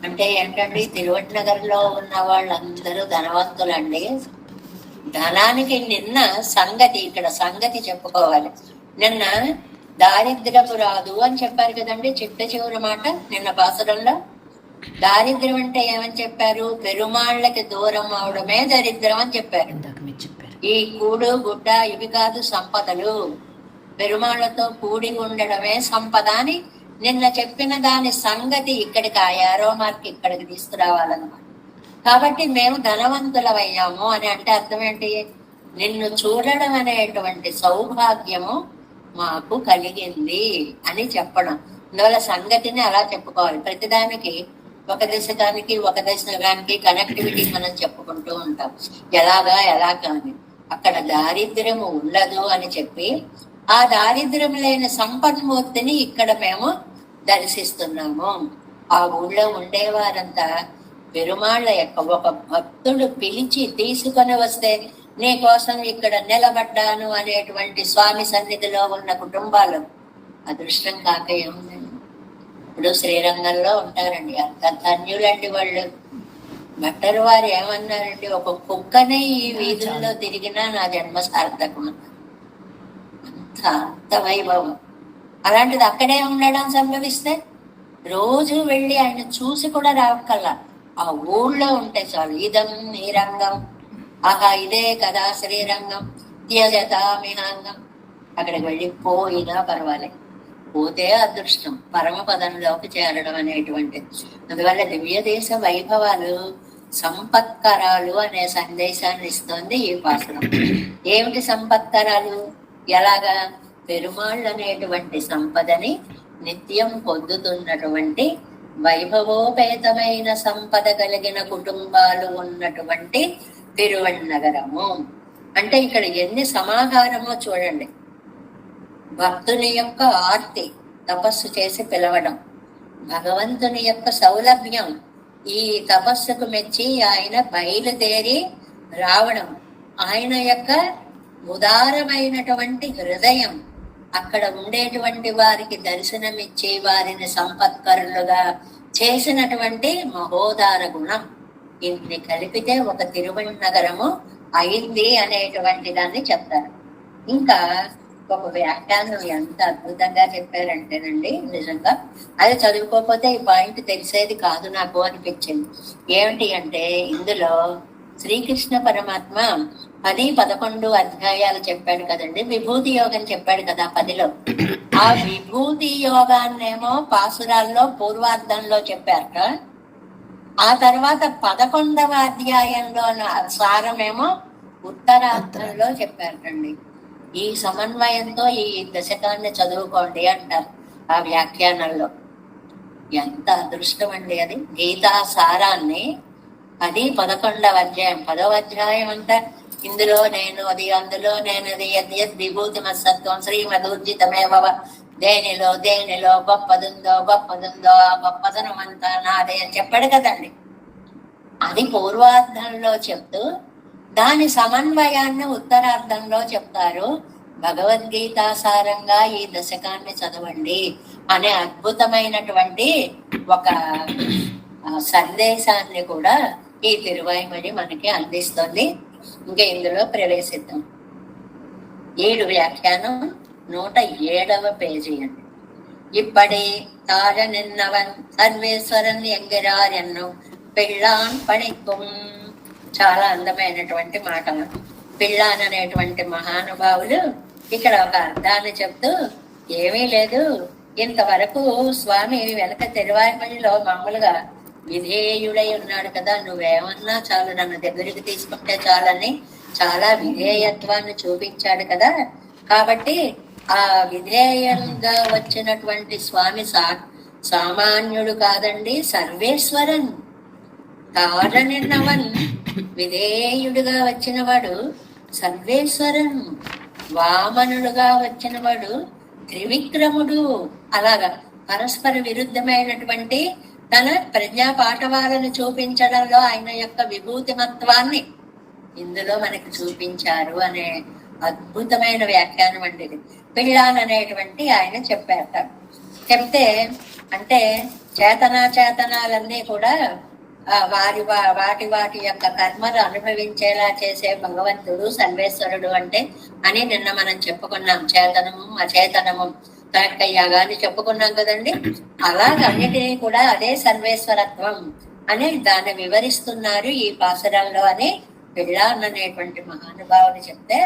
అంటే ఏంటండి, తిరువన్నగర్లో ఉన్న వాళ్ళందరూ ధనవంతులండి. ధనానికి నిన్న సంగతి, ఇక్కడ సంగతి చెప్పుకోవాలి. నిన్న దారిద్రపు రాదు అని చెప్పారు కదండి, చిట్ట చివరి మాట నిన్న పాసరంలో. దారిద్ర్యం అంటే ఏమని చెప్పారు? పెరుమాళ్ళకి దూరం అవడమే దరిద్రం అని చెప్పారు. ఈ కూడు గుడ్డ ఇవి కాదు సంపదలు, పెరుమాళ్ళతో కూడి ఉండడమే సంపద అని నిన్న చెప్పిన దాని సంగతి ఇక్కడికి ఆ యారో మార్క్ ఇక్కడికి తీసుకురావాలన్నమాట. కాబట్టి మేము ధనవంతులమయ్యాము అని అంటే అర్థం ఏంటి? నిన్ను చూడడం అనేటువంటి సౌభాగ్యము మాకు కలిగింది అని చెప్పడం. అందువల్ల సంగతిని అలా చెప్పుకోవాలి. ప్రతిదానికి ఒక దశకానికి ఒక దశకానికి కనెక్టివిటీ మనం చెప్పుకుంటూ ఉంటాం, ఎలాగా ఎలా కానీ. అక్కడ దారిద్ర్యము ఉండదు అని చెప్పి ఆ దారిద్ర్యం లేని సంపన్మూర్తిని ఇక్కడ మేము దర్శిస్తున్నాము. ఆ ఊళ్ళో ఉండేవారంతా పెరుమాళ్ళ యొక్క ఒక భక్తుడు పిలిచి తీసుకొని వస్తే నీ కోసం ఇక్కడ నిలబడ్డాను అనేటువంటి స్వామి సన్నిధిలో ఉన్న కుటుంబాలు అదృష్టం కాక ఏముందండి. ఇప్పుడు శ్రీరంగంలో ఉంటారండి, అంత ధన్యులండి వాళ్ళు. భట్టరు వారు ఏమన్నారండి, ఒక కుక్కనే ఈ వీధుల్లో తిరిగినా నా జన్మ సార్థకం. అంత వైభవం. అలాంటిది అక్కడే ఉండడం సంభవిస్తే రోజు వెళ్ళి ఆయన చూసి కూడా రావక్కల్లా, ఆ ఊళ్ళో ఉంటే చాలు. ఇదం ఈ రంగం, ఆహా ఇదే కదా శ్రీరంగం, త్యజతామిహాంగం. అక్కడికి వెళ్ళి పోయినా పర్వాలేదు, పోతే అదృష్టం, పరమపదంలోకి చేరడం అనేటువంటిది. అందువల్ల దివ్య దేశ వైభవాలు సంపత్కరాలు అనే సందేశాన్ని ఇస్తోంది ఈ పాసరం. ఏమిటి సంపత్కరాలు? ఎలాగా? పెరుమాళ్ళు అనేటువంటి సంపదని నిత్యం పొందుతున్నటువంటి వైభవోపేతమైన సంపద కలిగిన కుటుంబాలు ఉన్నటువంటి తిరువన్నగరము. అంటే ఇక్కడ ఎన్ని సమాహారమో చూడండి. భక్తుని యొక్క ఆర్తి, తపస్సు చేసి పిలవడం, భగవంతుని యొక్క సౌలభ్యం, ఈ తపస్సుకు మెచ్చి ఆయన బయలుదేరి రావడం, ఆయన యొక్క ఉదారమైనటువంటి హృదయం, అక్కడ ఉండేటువంటి వారికి దర్శనమిచ్చి వారిని సంపత్కరులుగా చేసినటువంటి మహోదార గుణం, ఇన్ని కలిపితే ఒక తిరువన్నగరము అయింది అనేటువంటి దాన్ని చెప్తారు. ఇంకా ఒక వ్యాఖ్యానం ఎంత అద్భుతంగా చెప్పారంటేనండి, నిజంగా అది చదువుకోకపోతే ఈ పాయింట్ తెలిసేది కాదు నాకు అనిపించింది. ఏమిటి అంటే, ఇందులో శ్రీకృష్ణ పరమాత్మ 10-11 అధ్యాయాలు చెప్పాడు కదండి. విభూతి యోగం చెప్పాడు కదా 10లో. ఆ విభూతి యోగాన్నేమో పాసురాల్లో పూర్వార్థంలో చెప్పారట. ఆ తర్వాత 11వ అధ్యాయంలో సారమేమో ఉత్తరార్థంలో చెప్పారటండి. ఈ సమన్వయంతో ఈ దశకాన్ని చదువుకోండి అంటారు ఆ వ్యాఖ్యానంలో. ఎంత అదృష్టం అండి అది. గీతా సారాన్ని 10-11వ అధ్యాయం, 10వ అధ్యాయం అంతా ఇందులో నేను అది, అందులో నేనది, యద్ విభూతి మత్సత్వం శ్రీమదూర్జితమేవ. దేనిలో గొప్పదుందో ఆ గొప్పదనం అంతా నాదే అని చెప్పాడు కదండి. అది పూర్వార్థంలో చెప్తూ దాని సమన్వయాన్ని ఉత్తరార్థంలో చెప్తారు. భగవద్గీత సారంగా ఈ దశకాన్ని చదవండి అనే అద్భుతమైనటువంటి ఒక సందేశాన్ని కూడా ఈ తిరువాయిమణి మనకి అందిస్తుంది. ఇంకా ఇందులో ప్రవేశిద్దాం. 7 వ్యాఖ్యానం 107వ పేజీ అండి. ఇప్పటి తార నిన్నవన్ సర్వేశ్వరన్ ఎంగిరార్ ఎన్నో పిళ్ళాన్ పణిక్కుం. చాలా అందమైనటువంటి మాటలు. పిళ్ళాన్ అనేటువంటి మహానుభావులు ఇక్కడ ఒక అర్థాన్ని చెప్తూ, ఏమీ లేదు, ఇంతవరకు స్వామి వెనక తిరువాయిమణిలో మామూలుగా విధేయుడై ఉన్నాడు కదా, నువ్వేమన్నా చాలు, నన్ను దగ్గరికి తీసుకుంటే చాలని చాలా విధేయత్వాన్ని చూపించాడు కదా. కాబట్టి ఆ విధేయంగా వచ్చినటువంటి స్వామి సామాన్యుడు కాదండి, సర్వేశ్వరన్. తారనిన్నవన్ విధేయుడుగా వచ్చినవాడు సర్వేశ్వరన్. వామనుడుగా వచ్చినవాడు త్రివిక్రముడు. అలాగా పరస్పర విరుద్ధమైనటువంటి తన ప్రజ్ఞా పాఠవాలను చూపించడంలో ఆయన యొక్క విభూతిమత్వాన్ని ఇందులో మనకి చూపించారు అనే అద్భుతమైన వ్యాఖ్యానం అండి ఇది. పిళ్ళాననేటువంటి ఆయన చెప్పారట. చెప్తే అంటే చేతనాలన్నీ కూడా వాటి యొక్క కర్మలు అనుభవించేలా చేసే భగవంతుడు సర్వేశ్వరుడు అంటే అని నిన్న మనం చెప్పుకున్నాం. చేతనము అచేతనము కరెక్ట్ అయ్యాగా అని చెప్పుకున్నాం కదండి. అలాగన్నిటినీ కూడా అదే సర్వేశ్వరత్వం అని దాన్ని వివరిస్తున్నారు ఈ పాసురంలో అని పిళ్ళాన్ అనేటువంటి మహానుభావుని చెప్తే,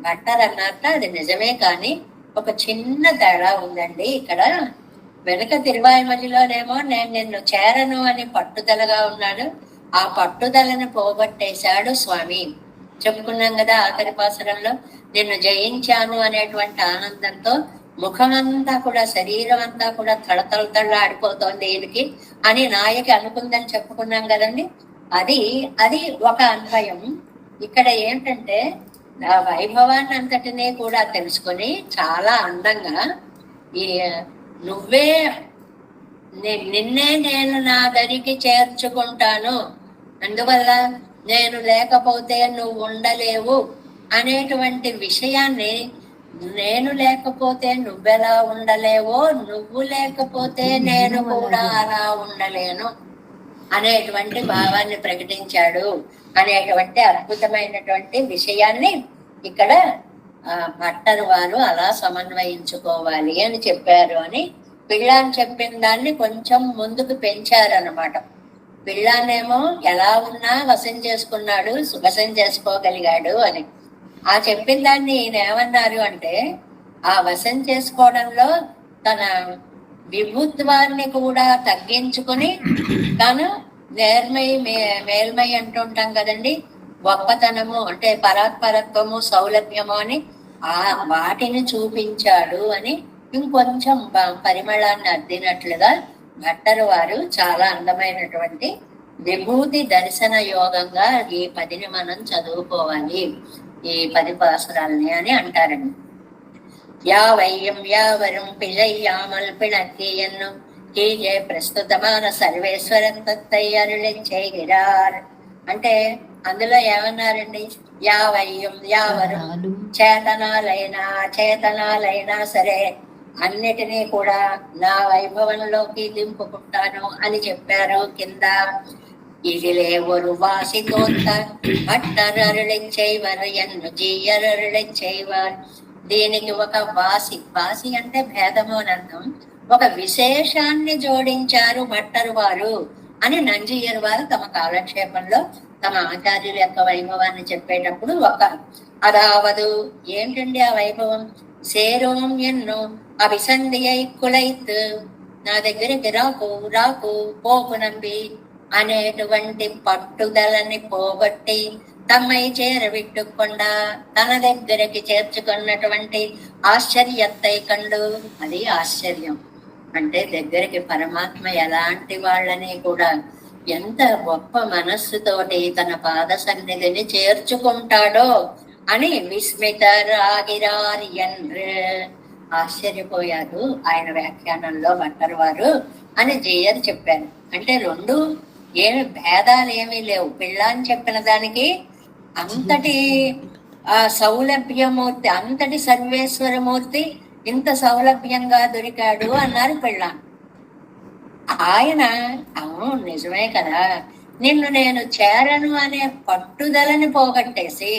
భట్టర్ అన్నట్ట అది నిజమే, కానీ ఒక చిన్న తేడా ఉందండి ఇక్కడ. వెనుక తిరువాయిమణిలోనేమో నేను నిన్ను చేరను అని పట్టుదలగా ఉన్నాడు, ఆ పట్టుదలను పోగొట్టేశాడు స్వామి. చెప్పుకున్నాం కదా ఆఖరి పాసురంలో, నిన్ను జయించాను అనేటువంటి ఆనందంతో ముఖమంతా కూడా శరీరం అంతా కూడా తళతళతళ్ళాడిపోతోంది ఈయనకి అని నాయకి అనుకుందని చెప్పుకున్నాం కదండి. అది ఒక అన్వయం. ఇక్కడ ఏంటంటే ఆ వైభవాన్ని అంతటినీ కూడా తెలుసుకొని చాలా అందంగా ఈ నిన్నే నేను నా దరికి చేర్చుకుంటాను, అందువల్ల నేను లేకపోతే నువ్వు ఉండలేవు అనేటువంటి విషయాన్ని, నేను లేకపోతే నువ్వెలా ఉండలేవో, నువ్వు లేకపోతే నేను కూడా అలా ఉండలేను అనేటువంటి భావాన్ని ప్రకటించాడు అనేటువంటి అద్భుతమైనటువంటి విషయాన్ని ఇక్కడ భట్టర్ వారు అలా సమన్వయించుకోవాలి అని చెప్పారు అని పిళ్ళాన్ చెప్పిన దాన్ని కొంచెం ముందుకు పెంచారనమాట. పిళ్ళానేమో ఎలా ఉన్నా వశం చేసుకున్నాడు, వశం చేసుకోగలిగాడు అని. ఆ చెప్పిన దాన్ని ఈయన ఏమన్నారు అంటే, ఆ వశం చేసుకోవడంలో తన విభుత్వాన్ని కూడా తగ్గించుకుని తను మేల్మై అంటుంటాం కదండి, గొప్పతనము అంటే పరాత్పరత్వము సౌలభ్యము అని వాటిని చూపించాడు అని ఇంకొంచెం పరిమళాన్ని అద్దినట్లుగా భట్టర్ వారు చాలా అందమైనటువంటి విభూతి దర్శన యోగంగా ఈ 10ని మనం చదువుకోవాలి, ఈ 10 పాసురాలని అని అంటారండి. యావయ్యం యావరం పిళ్ళయ్యామల్ పిణక్కి ఎన్ను కీజే ప్రస్తుతమాన సర్వేశ్వరం తత్తై అరుళించేగిరార్ అంటే అందులో ఏమన్నారండి, యావయ్యం యావరం చేతనాలైనా సరే అన్నిటినీ కూడా నా వైభవంలోకి దింపుకుంటాను అని చెప్పారు కింద. ఇదిలే ஒரு வாசி தோத்த భట్టర్ అరుళించేవర్ ఎన్ను జీయర్ అరుళించేవార్. దీనికి ఒక వాసి అంటే భేదము అని అర్థం, ఒక విశేషాన్ని జోడించారు భట్టర్ వారు అని నంజీయర్ వారు తమ కాలక్షేపంలో తమ ఆచార్యుల యొక్క వైభవాన్ని చెప్పేటప్పుడు అదావదు ఏంటండి ఆ వైభవం, సేరోం ఎన్నో అభిసంధియై కులైత్, నా దగ్గరికి రాకు పోకు నంబి అనేటువంటి పట్టుదలని పోగొట్టి తమ్మై చేరబెట్టుకుండా తన దగ్గరికి చేర్చుకున్నటువంటి ఆశ్చర్యత్తై కండు. అది ఆశ్చర్యం అంటే దగ్గరికి పరమాత్మ ఎలాంటి వాళ్ళని కూడా ఎంత గొప్ప మనస్సుతోటి తన పాద సన్నిధిని చేర్చుకుంటాడో అని విస్మితరాగిరారియన్ ఆశ్చర్యపోయారు ఆయన వ్యాఖ్యానంలో భట్టర్ వారు అని జేయర్ చెప్పారు. అంటే రెండు ఏమి భేదాలు ఏమీ లేవు. పిల్ల అని చెప్పిన దానికి అంతటి సౌలభ్యమూర్తి, అంతటి సర్వేశ్వరమూర్తి ఇంత సౌలభ్యంగా దొరికాడు అన్నారు పిల్లాన్. ఆయన అవును నిజమే కదా, నిన్ను నేను చేరను అనే పట్టుదలని పోగొట్టేసి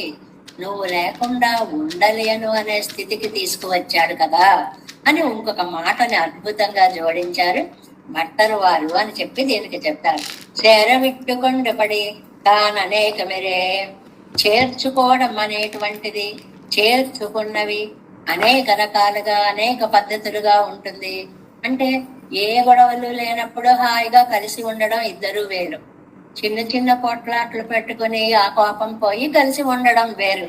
నువ్వు లేకుండా ఉండలేను అనే స్థితికి తీసుకువచ్చాడు కదా అని ఇంకొక మాటని అద్భుతంగా జోడించారు భట్టర్ వారు అని చెప్పి దీనికి చెప్తారు. చేరవిట్టుకొండపడి తాననేక మెరే, చేర్చుకోవడం అనేటువంటిది చేర్చుకున్నవి అనేక రకాలుగా అనేక పద్ధతులుగా ఉంటుంది. అంటే ఏ గొడవలు లేనప్పుడు హాయిగా కలిసి ఉండడం ఇద్దరు వేరు, చిన్న చిన్న పొట్లాట్లు పెట్టుకుని ఆ కోపం పోయి కలిసి ఉండడం వేరు,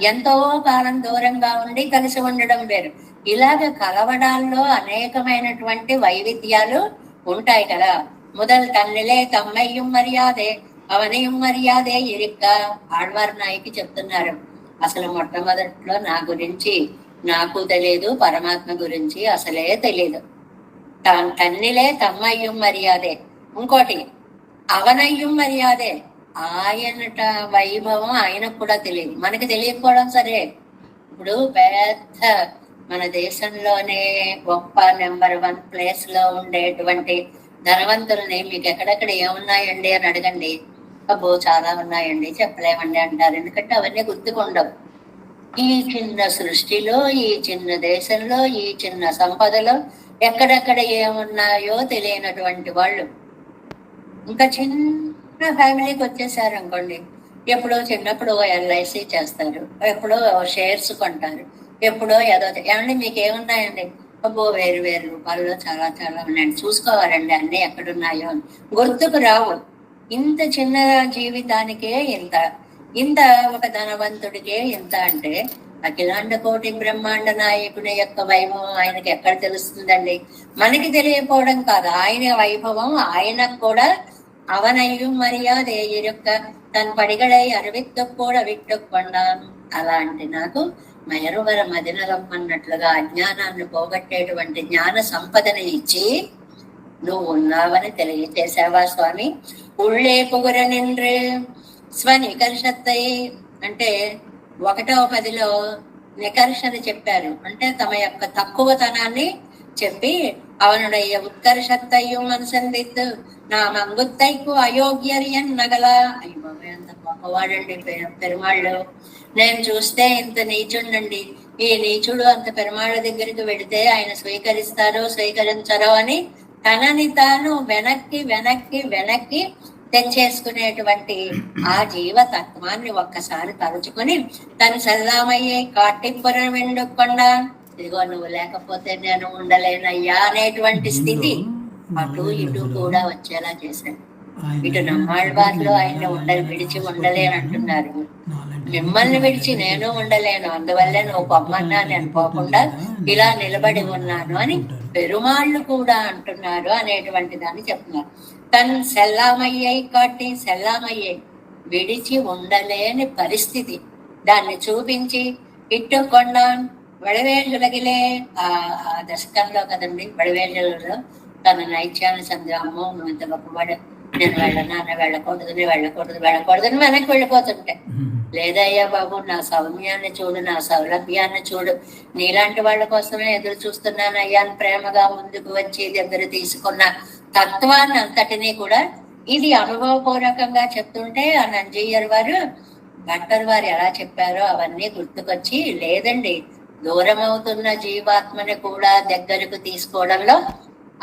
ఎంతో కాలం దూరంగా ఉండి కలిసి ఉండడం వేరు. ఇలాగ కలవడాల్లో అనేకమైనటువంటి వైవిధ్యాలు ఉంటాయి కదా. முதல் తన్నిలే తమ్మైயும் మర్యాదే అవనిயும் మర్యాదే ఇరిక్క ఆళ్వార్ నాయకి చెప్తున్నారు. అసలు మొట్టమొదట్లో నా గురించి నాకు తెలియదు, పరమాత్మ గురించి అసలే తెలియదు. తన్నిలే తమ్మయ్యం మర్యాదే, ఇంకోటి అవనయ్యం మర్యాదే, ఆయనట వైభవం ఆయనకు కూడా తెలియదు, మనకి తెలియకపోవడం సరే. ఇప్పుడు పెద్ద మన దేశంలోనే గొప్ప నెంబర్ 1 ప్లేస్ లో ఉండేటువంటి ధనవంతుల్ని మీకు ఎక్కడెక్కడ ఏమున్నాయండి అని అడగండి, అబ్బో చాలా ఉన్నాయండి చెప్పలేమండి అంటారు. ఎందుకంటే అవన్నీ గుర్తుకుండవు. ఈ చిన్న సృష్టిలో, ఈ చిన్న దేశంలో, ఈ చిన్న సంపదలో ఎక్కడెక్కడ ఏమున్నాయో తెలియనటువంటి వాళ్ళు ఇంకా చిన్న ఫ్యామిలీకి వచ్చేసారు అనుకోండి, ఎప్పుడో చిన్నప్పుడు LIC చేస్తారు, ఎప్పుడో షేర్స్ కొంటారు, ఎప్పుడో ఏదో. ఏమండి మీకు ఏమున్నాయండి, అబ్బో వేరు వేరు రూపాల్లో చాలా చాలా ఉన్నాయండి, చూసుకోవాలండి అన్ని ఎక్కడున్నాయో అని గుర్తుకు రావు. ఇంత చిన్న జీవితానికే ఇంత, ఇంత ఒక ధనవంతుడికే ఇంత అంటే అఖిలాండ కోటి బ్రహ్మాండ నాయకుని యొక్క వైభవం ఆయనకి ఎక్కడ తెలుస్తుందండి? మనకి తెలియకపోవడం కాదు, ఆయన వైభవం ఆయనకు కూడా అవనయ్యం మర్యాదే యొక్క తన పడిగడై అరవిత్తు కూడా విట్టుకొండాను. అలాంటి నాకు మయరువర మదినలం అన్నట్లుగా అజ్ఞానాన్ని పోగొట్టేటువంటి జ్ఞాన సంపదని ఇచ్చి నువ్వు ఉన్నావని తెలియచేసావా స్వామి. ఉళ్ళే పొగుర నిండ్రు స్వనికర్షత్తై అంటే 1వ పదిలో నికర్షణ చెప్పారు. అంటే తమ యొక్క తక్కువతనాన్ని చెప్పి అవనుడయ్య ఉత్కర్షత్తయ్యం మనసందిత్తు నా మంగుత్తైకు అయోగ్యరియన్ నగల. అయ్యో అంత గొప్పవాడండి పెరుమాళ్ళు, నేను చూస్తే ఇంత నీచుండండి, ఈ నీచుడు అంత పెరుమాళ్ళ దగ్గరికి వెడితే ఆయన స్వీకరిస్తారో స్వీకరించరో అని తనని తాను వెనక్కి వెనక్కి వెనక్కి తెచ్చేసుకునేటువంటి ఆ జీవతత్వాన్ని ఒక్కసారి తలుచుకుని తను సల్లామయ్యే కాటిపురం వెండుకొండ, ఇదిగో నువ్వు లేకపోతే నేను ఉండలేనయ్యా అనేటువంటి స్థితి అటు ఇటు కూడా వచ్చేలా చేశాడు. ఇటు నమ్మాళ్ళవారిలో ఆయన విడిచి ఉండలేనంటున్నారు, మిమ్మల్ని విడిచి నేను ఉండలేను, అందువల్లే నువ్వు పొమ్మన్నా నేను పోకుండా ఇలా నిలబడి ఉన్నాను అని పెరుమాళ్ళు కూడా అంటున్నారు అనేటువంటి దాన్ని చెప్తున్నారు. తను సెల్లామయ్యై కాటి సెల్లామయ్యై విడిచి ఉండలేని పరిస్థితి దాన్ని చూపించి ఇట్టుకొండ వడవేళ్ళులగిలే ఆ దశకంలో కదండి, వడవేళ్ళలో తన నైత్యాన్ని సంద్రామో నువ్వు ఇంత గొప్పవాడు, నేను వెళ్ళనా వెళ్ళకూడదని వెనక్కి వెళ్ళిపోతుంటే, లేదయ్యా బాబు నా సౌమ్యాన్ని చూడు, నా సౌలభ్యాన్ని చూడు, నీలాంటి వాళ్ళ కోసమే ఎదురు చూస్తున్నాను అయ్యా అని ప్రేమగా ముందుకు వచ్చి దగ్గర తీసుకున్న తత్వాన్ని అంతటినీ కూడా ఇది అనుభవపూర్వకంగా చెప్తుంటే ఆ నంజయ్యర్ వారు భట్టర్ వారు ఎలా చెప్పారో అవన్నీ గుర్తుకొచ్చి, లేదండి దూరం అవుతున్న జీవాత్మని కూడా దగ్గరకు తీసుకోవడంలో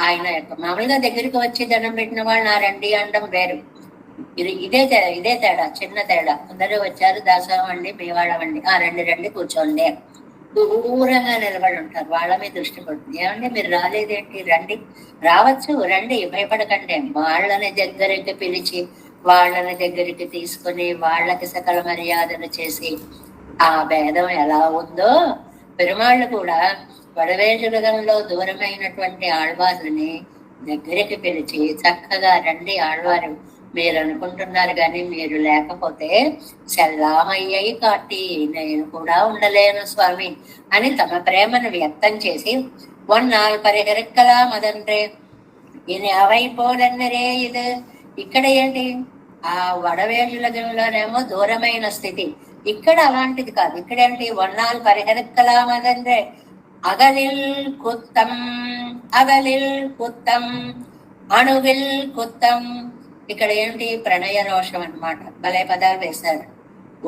ఆయన యొక్క మామూలుగా దగ్గరికి వచ్చి దండం పెట్టిన వాళ్ళు నా రండి అనడం వేరు. ఇదే తేడా, చిన్న తేడా. అందరూ వచ్చారు దాసోహం అండి మీ వాళ్ళవండి, రండి రండి కూర్చోండి, దూరంగా నిలబడి ఉంటారు, వాళ్ళ మీద దృష్టి పడుతుంది. ఏమండి మీరు రాలేదేంటి, రండి రావచ్చు రండి భయపడకండి, వాళ్ళని దగ్గరికి పిలిచి వాళ్ళని దగ్గరికి తీసుకుని వాళ్ళకి సకల మర్యాదలు చేసి ఆ భేదం ఎలా ఉందో పెరుమాళ్ళు కూడా వడవేజుగంలో దూరమైనటువంటి ఆళ్వార్లని దగ్గరికి పిలిచి చక్కగా రండి ఆడవారు, మీరు అనుకుంటున్నారు కానీ మీరు లేకపోతే సెల్లామయ్యయి కాటి నేను కూడా ఉండలేను స్వామి అని తమ ప్రేమను వ్యక్తం చేసి ఒన్నాల్ పరిహరిక్కలాం అదండ్రే ఇని అవైపోదన్నరే ఇది. ఇక్కడ ఏంటి, ఆ వడవేళ్ళలోనేమో దూరమైన స్థితి, ఇక్కడ అలాంటిది కాదు. ఇక్కడ ఏంటి, ఒన్నాల్ పరిహరిక్కలాం అదండ్రే అగలిల్ కుత్తం, అగలిల్ కుత్తం, అణువిల్ కుత్తం. ఇక్కడ ఏంటి, ప్రణయ రోషం అన్నమాట. భలే పదాలు వేశారు.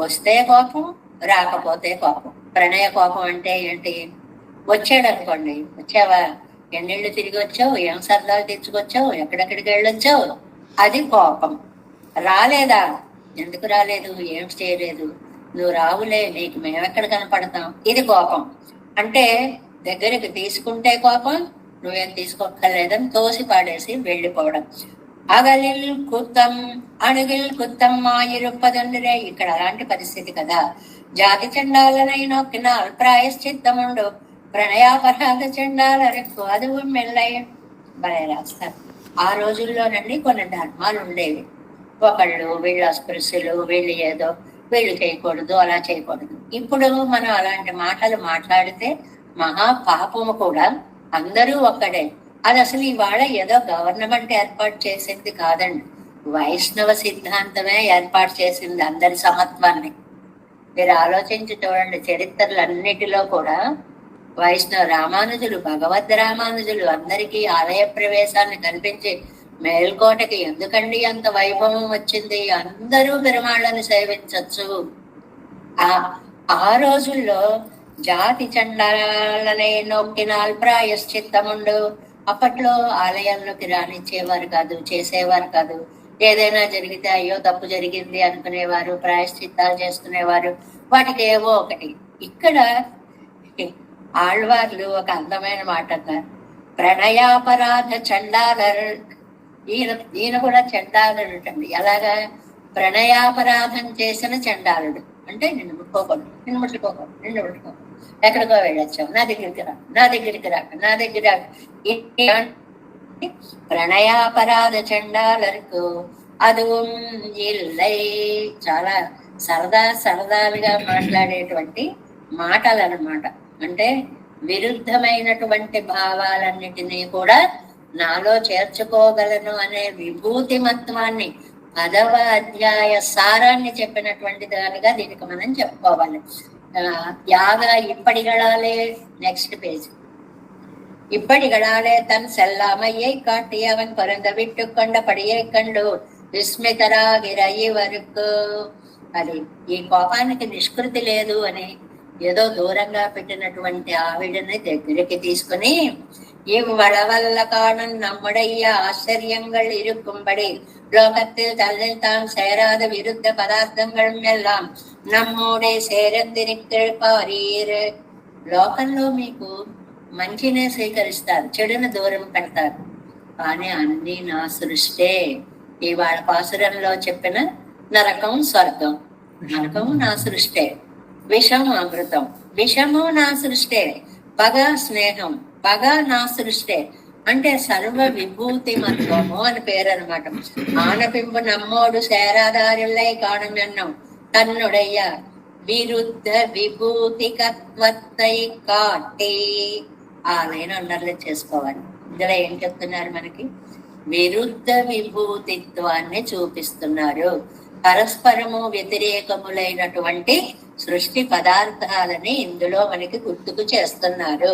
వస్తే కోపం, రాకపోతే కోపం. ప్రణయ కోపం అంటే ఏంటి, వచ్చాడు అనుకోండి, వచ్చావా, ఎన్నిళ్ళు తిరిగి వచ్చావు, ఏం సరదాలు తెచ్చుకొచ్చావు, ఎక్కడెక్కడికి వెళ్ళొచ్చావు, అది కోపం. రాలేదా, ఎందుకు రాలేదు, ఏం చేయలేదు, నువ్వు రావులే, నీకు మేమెక్కడ కనపడతాం, ఇది కోపం. అంటే దగ్గరికి తీసుకుంటే కోపం, నువ్వేం తీసుకోక్కర్లేదని తోసి పాడేసి వెళ్ళిపోవడం. అగలిల్ కుత్తం, అణుగిల్ కుత్తం మాయిరుప్పదండురే. ఇక్కడ అలాంటి పరిస్థితి కదా. జాతి చండాలనైనొక్కిన ప్రాయశ్చిత్తముండు ప్రణయాపరాధ చండాలరకు అది మెల్లయ్య. భలే రాస్తారు. ఆ రోజుల్లోనండి కొన్ని ధర్మాలు ఉండేవి. ఒకళ్ళు వీళ్ళ స్పృశలు, వీళ్ళు ఏదో వీళ్ళు చేయకూడదు, అలా చేయకూడదు. ఇప్పుడు మనం అలాంటి మాటలు మాట్లాడితే మహా పాపము కూడా. అందరూ ఒక్కడే. అది అసలు ఇవాళ ఏదో గవర్నమెంట్ ఏర్పాటు చేసింది కాదండి, వైష్ణవ సిద్ధాంతమే ఏర్పాటు చేసింది అందరి సమత్వాన్ని. మీరు ఆలోచించి చూడండి, చరిత్రలన్నిటిలో కూడా వైష్ణవ రామానుజులు, భగవద్ రామానుజులు అందరికీ ఆలయ ప్రవేశాన్ని కల్పించి మేల్కోటకి ఎందుకండి అంత వైభవం వచ్చింది, అందరూ పెరుమాళ్ళని సేవించచ్చు. ఆ రోజుల్లో జాతి చండాలనే నొక్కినాల్ ప్రాయశ్చిత్తముండు. అప్పట్లో ఆలయాల్లోకి రానిచ్చేవారు కాదు, చేసేవారు కాదు. ఏదైనా జరిగితే అయ్యో తప్పు జరిగింది అనుకునేవారు, ప్రాయశ్చిత్తాలు చేసుకునేవారు, వాటికి ఏవో ఒకటి. ఇక్కడ ఆళ్వార్లు ఒక అందమైన మాట అన్నారు, ప్రణయాపరాధ చండాలరు. ఈయన కూడా చండాలుడు అండి. ఎలాగా, ప్రణయాపరాధం చేసిన చండాలుడు అంటే నిన్ను ముట్టుకోకూడదు, నిన్ను ముట్టుకోకూడదు, నిన్ను ముట్టుకోకూడదు, ఎక్కడికో వెళ్ళొచ్చావు, నా దగ్గరికి రా, నా దగ్గరికి రాక, నా దగ్గర ప్రణయాపరాధ చండాలకు అది ఇల్లై. చాలా సరదాలుగా మాట్లాడేటువంటి మాటలు అన్నమాట. అంటే విరుద్ధమైనటువంటి భావాలన్నిటినీ కూడా నాలో చేర్చుకోగలను అనే విభూతిమత్వాన్ని 10వ అధ్యాయ సారాన్ని చెప్పినటువంటి దానిగా దీనికి మనం చెప్పుకోవాలి. யாக இப்படிகளாலே நெக்ஸ்ட் பேஜ். இப்படிகளாலே தன் செல்லாமையை காட்டி அவன் பரந்த விட்டு கொண்டபடியை கண்டு విస్మితరాగిర వరకు. అది ఈ కోపానికి నిష్కృతి లేదు అని ఏదో దూరంగా పెట్టినటువంటి ఆవిడని దగ్గరికి తీసుకుని இவ்வளவல்ல காணும் நம்முடைய ஆச்சரியங்கள் இருக்கும்படி லோகத்தில் தன்னில் தான் சேராத விருத்த పదార్థங்களும் எல்லாம் நம்மోడే సేరందిరిపారీరు. లోకంలో మీకు మంచినే స్వీకరిస్తారు, చెడును దూరం పెడతారు, కానీ అన్ని నా సృష్టే. ఇవాళ పాసురంలో చెప్పిన నరకం స్వర్గం, నరకము నా సృష్టే, విషం అమృతం, విషము నా సృష్టే, పగ స్నేహం, పగ నా సృష్టే. అంటే సర్వ విభూతి మత్వము అని పేరు అనమాట. ఆనపింపు నమ్మోడు సేరాదారులై కాణమెన్నం తన్నుడయ్య విరుద్ధ విభూతికత్వత్తై కాటి. ఆ లైన్ అండర్లైన్ చేసుకోవాలి. ఇందులో ఏం చెప్తున్నారు మనకి, విరుద్ధ విభూతిత్వాన్ని చూపిస్తున్నారు. పరస్పరము వ్యతిరేకములైనటువంటి సృష్టి పదార్థాలని ఇందులో మనకి గుర్తుకు చేస్తున్నారు.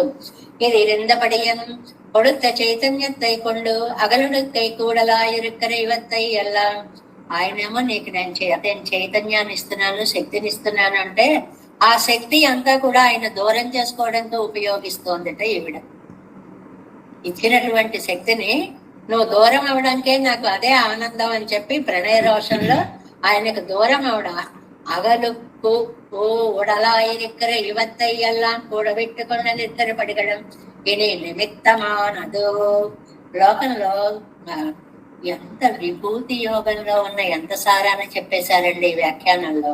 ఇది రెండపడియం కొడుత చైతన్యத்தை கொண்டு అగలుడుకై కూడలాయిరుక్కరై వత్తై ఎల్లా. ఆయనేమో నీకు నేను చైతన్యాన్ని ఇస్తున్నాను, శక్తిని ఇస్తున్నాను అంటే ఆ శక్తి అంతా కూడా ఆయన దూరం చేసుకోవడంతో ఉపయోగిస్తోందట ఈవిడ. ఇచ్చినటువంటి శక్తిని నువ్వు దూరం అవడానికే నాకు అదే ఆనందం అని చెప్పి ప్రణయ రోషంలో ఆయనకు దూరం అవడ. అగలుక్కు ఓ ఉడలాయిరిక్కర ఇవత్తయ్యెల్లాం కూడబెట్టుకున్న నిద్ర పడిగడం ఇది నిమిత్తమానదు. లోకంలో ఎంత విభూతి యోగంలో ఉన్న ఎంత సారాన్ని చెప్పేశారండి ఈ వ్యాఖ్యానంలో.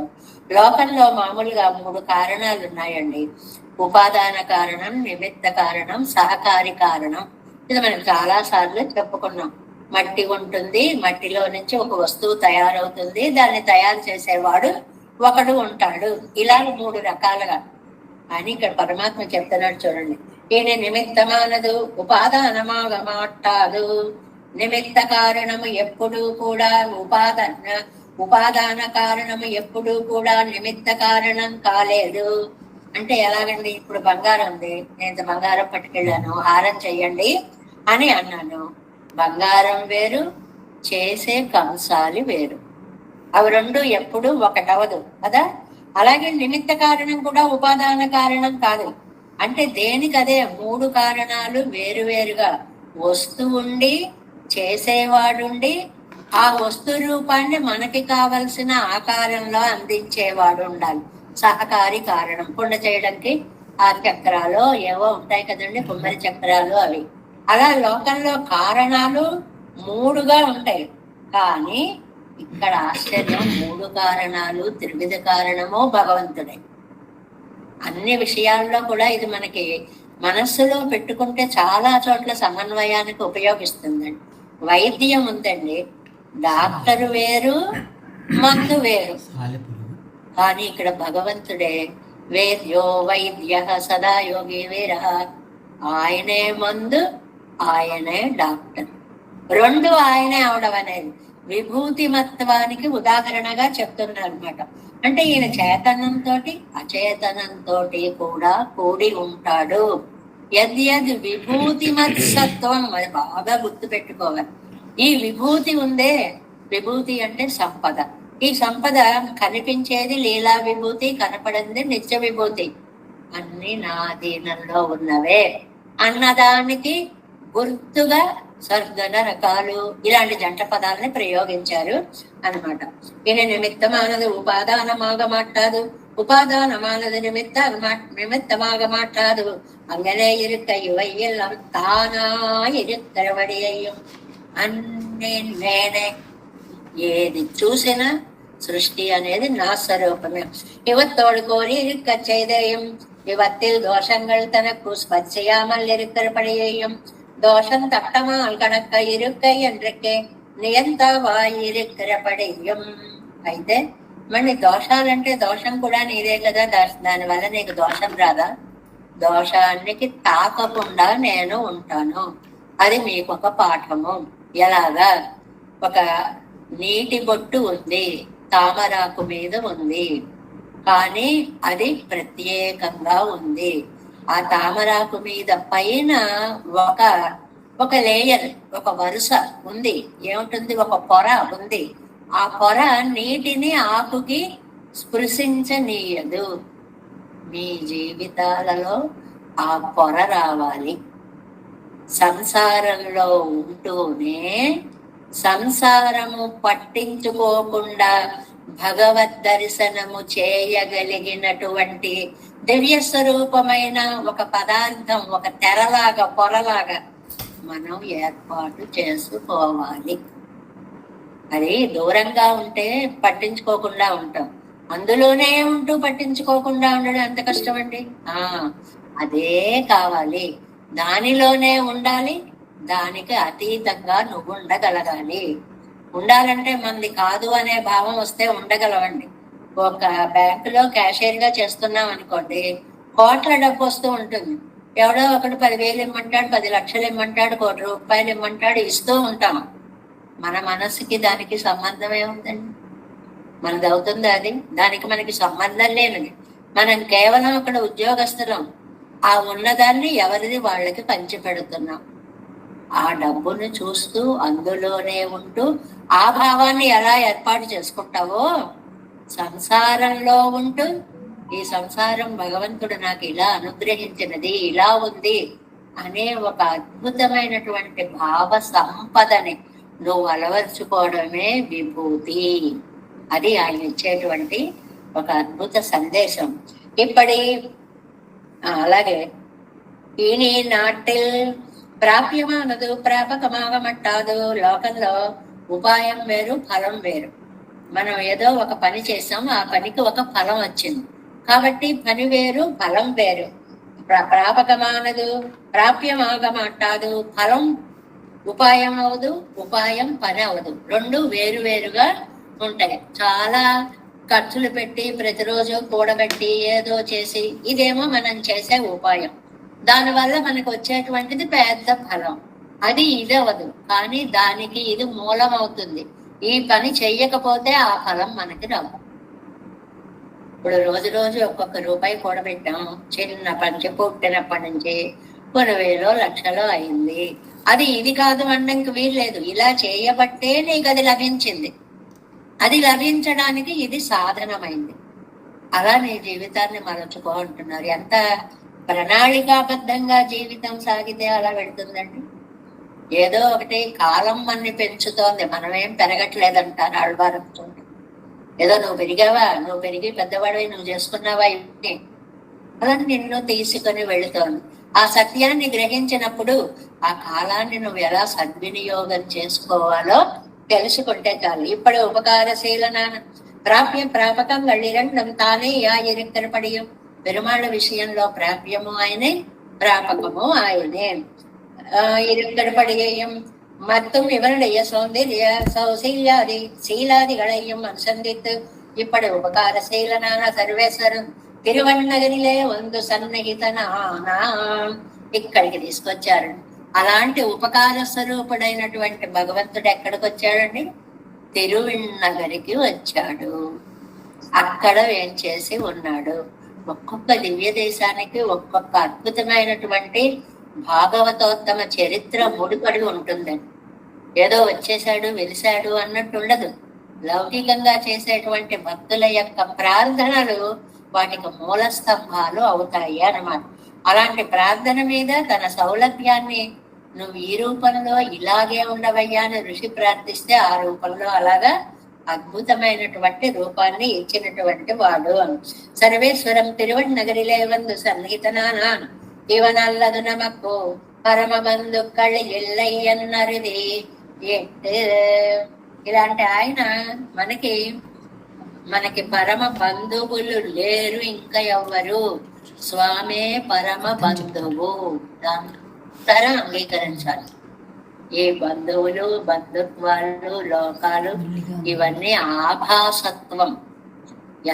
లోకంలో మామూలుగా 3 కారణాలు ఉన్నాయండి. ఉపాదాన కారణం, నిమిత్త కారణం, సహకారి కారణం ఇది మనం చాలా సార్లు చెప్పుకున్నాం. మట్టి ఉంటుంది, మట్టిలో నుంచి ఒక వస్తువు తయారవుతుంది, దాన్ని తయారు చేసేవాడు ఒకడు ఉంటాడు. ఇలా 3 రకాలుగా అని ఇక్కడ పరమాత్మ చెప్తున్నాడు చూడండి. ఈయన నిమిత్తమానదు ఉపాదానమాగమాట్టాదు. నిమిత్త కారణము ఎప్పుడూ కూడా ఉపాదాన కారణము ఎప్పుడూ కూడా నిమిత్త కారణం కాలేదు. అంటే ఎలాగండి, ఇప్పుడు బంగారం ఉంది, నేను బంగారం పట్టుకెళ్ళాను, హారం చెయ్యండి అని అన్నాను. బంగారం వేరు, చేసే కంసాలి వేరు. అవి రెండు ఎప్పుడు ఒకటవదు కదా. అలాగే నిమిత్త కారణం కూడా ఉపాదాన కారణం కాదు. అంటే దేనికదే 3 కారణాలు వేరువేరుగా వస్తువుండి చేసేవాడుండి ఆ వస్తు రూపాన్ని మనకి కావలసిన ఆకారంలో అందించేవాడు ఉండాలి. సహకారి కారణం. కుండ చేయడానికి ఆ చక్రాలు ఏవో ఉంటాయి కదండి, కుమ్మరి చక్రాలు అవి. అలా లోకంలో కారణాలు 3గా ఉంటాయి. కానీ ఇక్కడ ఆశ్చర్యం, 3 కారణాలు త్రివిధ కారణము భగవంతుడే. అన్ని విషయాల్లో కూడా ఇది మనకి మనస్సులో పెట్టుకుంటే చాలా చోట్ల సమన్వయానికి ఉపయోగిస్తుందండి. వైద్యం ఉందండి, డాక్టర్ వేరు, మందు వేరు. కానీ ఇక్కడ భగవంతుడే వేద్యో వైద్య సదా యోగి వీర. ఆయనే మందు, ఆయనే డాక్టర్, 2 ఆయనే అవడం అనేది విభూతిమత్వానికి ఉదాహరణగా చెప్తున్నారు అనమాట. అంటే ఈయన చైతన్యంతో అచేతనంతో కూడా కూడి ఉంటాడు. యద్యద్ విభూతిమత్సత్వం, అది బాగా గుర్తు పెట్టుకోవాలి. ఈ విభూతి ఉందే, విభూతి అంటే సంపద. ఈ సంపద కనిపించేది లీలా విభూతి, కనపడింది నిత్య విభూతి. అన్ని నా అధీనంలో ఉన్నవే అన్నదానికి గుర్తుగా స్వర్గన రకాలు ఇలాంటి జంట పదాలని ప్రయోగించారు అన్నమాట. ఈయన నిమిత్తమానది ఉపాదానమాగ మాట్లాదు, ఉపాదానమానది నిమిత్తమాగ మాట్లాదు. అంగనే இருக்க இவையெல்லாம் தானா இருக்கிறபடியையும் అన్ని నేనే. ఏది చూసినా సృష్టి అనేది నా స్వరూపమే. இவத்தோடு கோரி இருக்க செய்தையும் இவத்தில் தோஷங்கள் தனக்கு ஸ்பர்சியாமல் இருக்கிறபடியையும் దోషం తట్టమాల్ కనుక ఇరుక్కై என்றకే నియంతవాయిరుக்கிறపడియం. అయితే మళ్ళీ దోషాలంటే దోషం కూడా నీదే కదా, దానివల్ల నీకు దోషం రాదా? దోషానికి తాకకుండా నేను ఉంటాను. అది మీకు ఒక పాఠము. ఎలాగా? ఒక నీటి బొట్టు ఉంది, తామరాకు మీద ఉంది, కానీ అది ప్రత్యేకంగా ఉంది. ఆ తామరాకు మీద పైన ఒక లేయర్, ఒక వరుస ఉంది. ఏముంటుంది? ఒక పొర ఉంది. ఆ పొర నీటిని ఆకుకి స్పృశించనీయదు. మీ జీవితాలలో ఆ పొర రావాలి. సంసారంలో ఉంటూనే సంసారము పట్టించుకోకుండా భగవద్ దర్శనము చేయగలిగినటువంటి దివ్య స్వరూపమైన ఒక పదార్థం, ఒక తెరలాగా, పొరలాగా మనం ఏర్పాటు చేసుకోవాలి. అది దూరంగా ఉంటే పట్టించుకోకుండా ఉంటాం, అందులోనే ఉంటూ పట్టించుకోకుండా ఉండడం ఎంత కష్టం అండి. అదే కావాలి, దానిలోనే ఉండాలి, దానికి అతీతంగా నువ్వు ఉండగలగాలి. ఉండాలంటే మంది కాదు అనే భావం వస్తే ఉండగలవండి. ఒక బ్యాంకులో క్యాషియర్ గా చేస్తున్నాం అనుకోండి, కోట్ల డబ్బు వస్తూ ఉంటుంది. ఎవడో ఒకడు 10,000 ఇమ్మంటాడు, 10 లక్షలు ఇమ్మంటాడు, 1 కోటి రూపాయలు ఇమ్మంటాడు, ఇస్తూ ఉంటాం. మన మనసుకి దానికి సంబంధం ఏముందండి? మనది అవుతుంది అది? దానికి మనకి సంబంధం లేనిది. మనం కేవలం అక్కడ ఉద్యోగస్తులం, ఆ ఉన్నదాన్ని ఎవరిది వాళ్ళకి పంచి పెడుతున్నాం. ఆ డబ్బును చూస్తూ అందులోనే ఉంటూ ఆ భావాన్ని ఎలా ఏర్పాటు చేసుకుంటావో, సంసారంలో ఉంటూ ఈ సంసారం భగవంతుడు నాకు ఇలా అనుగ్రహించినది, ఇలా ఉంది అనే ఒక అద్భుతమైనటువంటి భావ సంపదని నువ్వు అలవర్చుకోవడమే విభూతి. అది ఆయన ఇచ్చేటువంటి ఒక అద్భుత సందేశం. ఇప్పటి అలాగే ఈని నాటిల్ ప్రాప్యమానదు ప్రాపకమాగమట్టాదు. లోకంలో ఉపాయం వేరు, ఫలం వేరు. మనం ఏదో ఒక పని చేసాం, ఆ పనికి ఒక ఫలం వచ్చింది కాబట్టి పని వేరు, ఫలం వేరు. ప్రాపకమానదు, ప్రాప్యమాగ మాటాదు. ఫలం ఉపాయం అవదు, ఉపాయం పని అవదు. రెండు వేరు వేరుగా ఉంటాయి. చాలా ఖర్చులు పెట్టి ప్రతిరోజు కూడబెట్టి ఏదో చేసి, ఇదేమో మనం చేసే ఉపాయం. దానివల్ల మనకు వచ్చేటువంటిది పెద్ద ఫలం. అది ఇది అవ్వదు, కానీ దానికి ఇది మూలం అవుతుంది. ఈ పని చెయ్యకపోతే ఆ ఫలం మనకి రాదు. ఇప్పుడు రోజు ఒక్కొక్క రూపాయి కూడబెట్టాం, చిన్న పంచి పుట్టినప్పటి నుంచి కొన్ని వేలో లక్షలో అయింది. అది ఇది కాదు అనడానికి వీల్లేదు. ఇలా చేయబట్టే నీకు అది లభించింది. అది లభించడానికి ఇది సాధనమైంది. అలా నీ జీవితాన్ని మరచుకో అంటున్నారు. ఎంత ప్రణాళికాబద్ధంగా జీవితం సాగితే అలా పెడుతుందండి. ఏదో ఒకటి కాలం మనని పెంచుతోంది, మనమేం పెరగట్లేదంటారు ఆళ్వారంతుంది. ఏదో నువ్వు పెరిగావా, నువ్వు పెరిగి పెద్దవాడివి, నువ్వు చేసుకున్నావా, ఇవన్నీ అలా నిన్ను తీసుకొని వెళుతోంది. ఆ సత్యాన్ని గ్రహించినప్పుడు ఆ కాలాన్ని నువ్వు ఎలా సద్వినియోగం చేసుకోవాలో తెలుసుకుంటే చాలు. ఇప్పుడు ఉపకారశీలనాన ప్రాప్యం ప్రాపకం వళ్ళిరండం తానే యా ఇరుక్కరపడియం. పెరుమాళ్ళ విషయంలో ప్రాప్యము ఆయనే, ప్రాపకము ఆయనే. ఇరుక్కడపడియం மற்றும் இவருடைய சௌந்தர்ய சௌசீல்யாதி சீலாதிகளையும் அனுசந்தித்து இப்படி உபகார சீலனான సర్వేశ్వరం తిరువన్నగిరిలే వందు సన్నిహితనానా ఇక్కడికి తీసుకొచ్చారు. అలాంటి ఉపకార స్వరూపుడైనటువంటి భగవంతుడు ఎక్కడికి వచ్చాడండి? తిరువన్నగిరికి వచ్చాడు. అక్కడ ఏం చేసి ఉన్నాడు? ఒక్కొక్క దివ్య దేశానికి ఒక్కొక్క అద్భుతమైనటువంటి భాగవతోత్తమ చరిత్ర ముడిపడి ఉంటుందండి. ఏదో వచ్చేశాడు వెలిశాడు అన్నట్టు ఉండదు. లౌకికంగా చేసేటువంటి భక్తుల యొక్క ప్రార్థనలు వాటికి మూల స్తంభాలు అవుతాయి అన్నమాట. అలాంటి ప్రార్థన మీద తన సౌలభ్యాన్ని నువ్వు ఈ రూపంలో ఇలాగే ఉండవయ్యా అని ఋషి ప్రార్థిస్తే ఆ రూపంలో అలాగా అద్భుతమైనటువంటి రూపాన్ని ఇచ్చినటువంటి వాడు. సర్వేశ్వరం తిరువన్నగిరిలే వందు సన్నిహితనానాన్ ఇవనల్లదు నమకు పరమ బంధుక్கள் இல்லை అన్నది. ఇలాంటి ఆయన మనకి పరమ బంధువులు లేరు ఇంకా ఎవ్వరు. స్వామే పరమ బంధువు. దాంతర అంగీకరించాలి. ఈ బంధువులు, బంధుత్వాలు, లోకాలు ఇవన్నీ ఆభాసత్వం.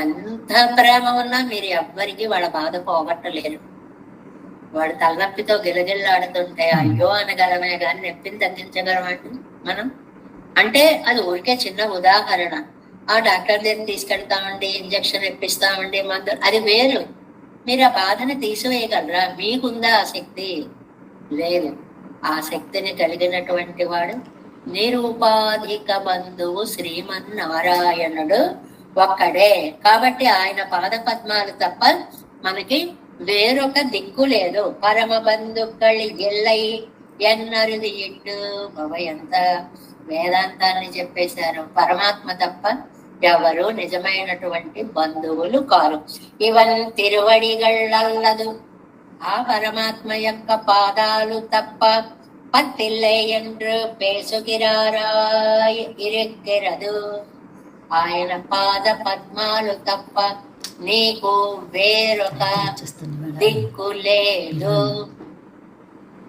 ఎంత ప్రేమ ఉన్నా మీరు ఎవ్వరికి వాళ్ళ బాధ పోగొట్టలేరు. వాడు తలనొప్పితో గిలగిల్లాడుతుంటే అయ్యో అనగలమే కానీ నొప్పిని తగ్గించగలమండి మనం. అంటే అది ఊరికే చిన్న ఉదాహరణ. ఆ డాక్టర్ దగ్గర తీసుకెళ్తామండి, ఇంజక్షన్ ఇప్పిస్తామండి, మందు, అది వేరు. మీరు ఆ బాధని తీసివేయగలరా? మీకుందా ఆ శక్తి? లేదు. ఆ శక్తిని కలిగినటువంటి వాడు నిరూపాధిక బంధువు శ్రీమన్నారాయణుడు ఒక్కడే. కాబట్టి ఆయన పాద పద్మాలు తప్ప మనకి వేరొక దిక్కు లేదు. పరమ బంధుక్கள் இல்லை ఎన్నరుది ఇట్టు. బాబా ఎంత వేదాంతాన్ని చెప్పేశారు. పరమాత్మ తప్ప ఎవరు నిజమైనటువంటి బంధువులు కారు. ఇవన్ తిరువడిగళ్ళదు. ఆ పరమాత్మ యొక్క పాదాలు తప్ప పత్తిల్లే என்று பேசுகிறாராய் இருக்கிறது. ఆయన పాద పద్మాలు తప్ప నీకు వేరొక దిక్కు లేదు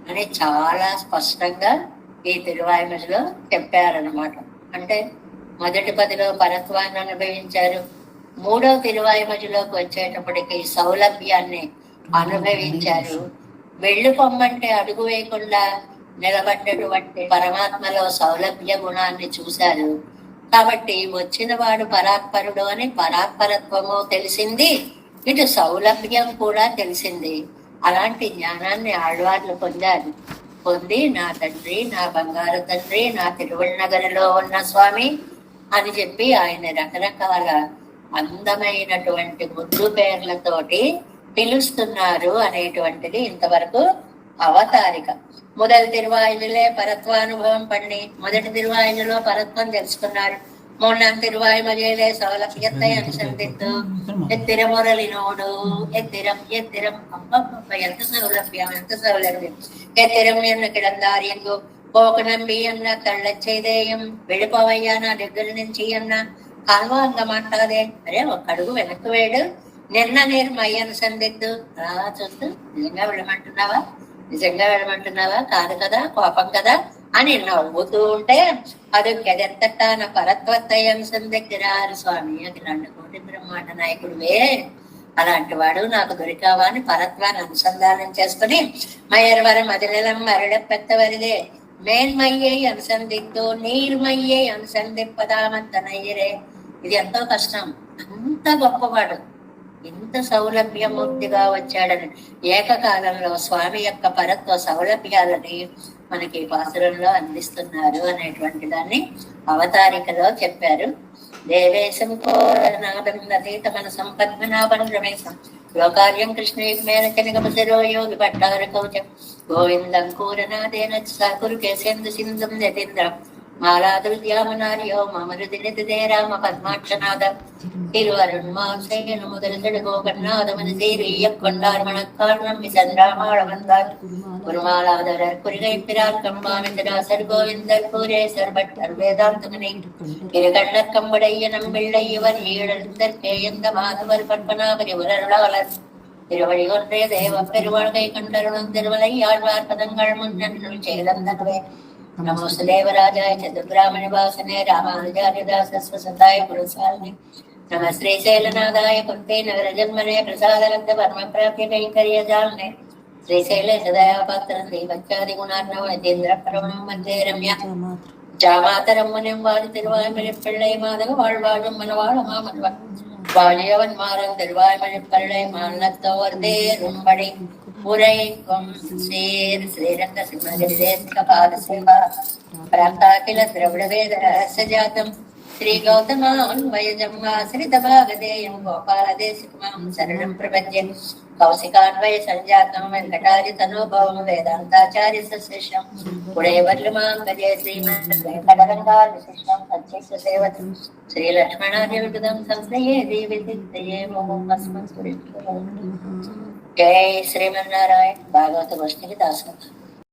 అని చాలా స్పష్టంగా ఈ తిరువాయిమలో చెప్పారనమాట. అంటే మొదటి పదిలో పరత్వాన్ని అనుభవించారు. మూడో తిరువాయిమలోకి వచ్చేటప్పటికి సౌలభ్యాన్ని అనుభవించారు. వెళ్ళి పొమ్మంటే అడుగు వేయకుండా నిలబడ్డటువంటి పరమాత్మలో సౌలభ్య గుణాన్ని చూశారు. కాబట్టి వచ్చిన వాడు పరాత్పరుడు అని పరాత్పరత్వము తెలిసింది, ఇటు సౌలభ్యం కూడా తెలిసింది. అలాంటి జ్ఞానాన్ని ఆళ్వార్లు పొందారు. పొంది నా తండ్రి, నా బంగారు తండ్రి, నా తిరువన్నగరిలో ఉన్న స్వామి అని చెప్పి ఆయన రకరకాల అందమైనటువంటి ముద్దు పేర్లతోటి పిలుస్తున్నారు అనేటువంటిది ఇంతవరకు అవతారిక. முதல் திருவாயிலே பரத்வானுபவம் பண்ணி మొదటి తిరువాయిలో పరత్వం తెలుసుకున్నారు. మూడవ తిరువాయిమలే సౌలభ్యத்தை అనుసంధిస్తూ ఎత్తిరమురలినోడు ఎత్తిరం అబ్బబ్బ ఎంత సౌలభ్యం, ఎంత సౌలభ్యం. ఎత్తిరం ఎన్న కిడందార్యంగు పోకు నంబి అన్న కళ్ళచ్చేదేయం. వెళ్ళిపోవయ్యా నా దగ్గర నుంచి అన్న కాల్వ అంగమంటాదే. అరే ఒక్కడుగు వెనక్కి వేడు, నిన్న నిర్మయ్యను సందిద్దు. చూస్తూ నిజంగా వెళ్ళమంటున్నావా, నిజంగా వెళ్ళమంటున్నావా, కాదు కదా, కోపం కదా అని నవ్వుతూ ఉంటే అది గదెంతటాన పరత్వత్తయం సందిగ్గిరారు స్వామి అఖిలాండ కోటి బ్రహ్మాండ నాయకుడువే, అలాంటి వాడు నాకు దొరికావా అని పరత్వాన్ని అనుసంధానం చేసుకుని మయర్వరం మదిలం మరడపెత్తవరిదే మేల్మయ్యే అనుసంధిద్దు నీర్మయ్యే అనుసంధింపదామంతనయ్యరే. ఇది ఎంతో కష్టం. అంత గొప్పవాడు, ఇంత సౌలభ్యమూర్తిగా వచ్చాడని ఏకకాలంలో స్వామి యొక్క పరత్వ సౌలభ్యాలని మనకి పాసురంలో అందిస్తున్నారు అనేటువంటి దాన్ని అవతారికలో చెప్పారు. దేవేశం కోరనాథీత మన సంపద్మనాభం రమేశం లోకార్యం కృష్ణయుగ్మేన చనిగమశిరో యోగి భట్టార కౌచం గోవిందం కూరనాథేన సాకురు కేసేందు సింధుం యతీంద్రం மாலாதுல்யாமனாரியோ மமருதினிதே ராம பத்மாட்சநாதம் திருவருண்மாசேன முதல் கோகர்நாதமனு சீரிய கொண்டார் மணக்கால் நம்பி சந்திராமாள வந்தார் குருமாலாதரர் குறிகை பிரார் கம்பாவிந்தராசர் கோவிந்தர் கூரேசர் பட்டர் வேதாந்தமனை திருகண்ணர் கம்படைய நம்பிள்ளை இவர் ஈழந்தற்கே எந்த மாதவர் பற்பனாபரி உரளாளர் திருவழி ஒன்றே தேவ பெருவாழ்கை கண்டருளும் திருமலை ஆழ்வார் பதங்கள் முன்னல் சேலந்தனவே. नमो देवराजाय चतुर्ब्राह्मण वासने रामानुजार्यदास स्वसताय पुरसालिने नमः श्रीशैलनाथाय कुन्ते नगर जन्मने प्रसादरक्त वर्म प्राप्य कैंकर्यजालने श्रीशैल सदयापात्र श्रीवच्चादि गुणार्णव यतीन्द्र परमं वन्दे रम्या ஜாமாதரம் முனிம் வாடி திருவாய்மொழி பிள்ளை மாதக வாழ்வாழும் மனவாழ மாமன்வன் வாழியவன் மாறன் திருவாய்மொழி பிள்ளை மானத்தோர் தேரும்படி உரைக்கும் சீர் ஸ்ரீரங்க சிம்மகிரிதேசிக பாத சேவா பிராப்தாகில திரவிட வேத ரகசிய ஜாதம் ஸ்ரீ கௌதமான்வயஜம் ஆசிரித பாகதேயம் கோபால தேசிகமாம் சரணம் பிரபத்யே கௌசிகான்வய சஞ்சாத்தம் வெங்கடாரி தனோபவம் வேதாந்தாச்சாரிய சசிஷம் உடையவர்லமாங்கஜய ஸ்ரீமத் வெங்கடரங்கால் விசிஷ்டம் சச்சிஷ்ட சேவதம் ஸ்ரீ லக்ஷ்மணாரிய விகுதம் சம்சயே தேவி சித்தயே மோகம் அஸ்மத் சுரேஷ். जय श्रीमन्नारायण. भागवत गोष्ठी की दास.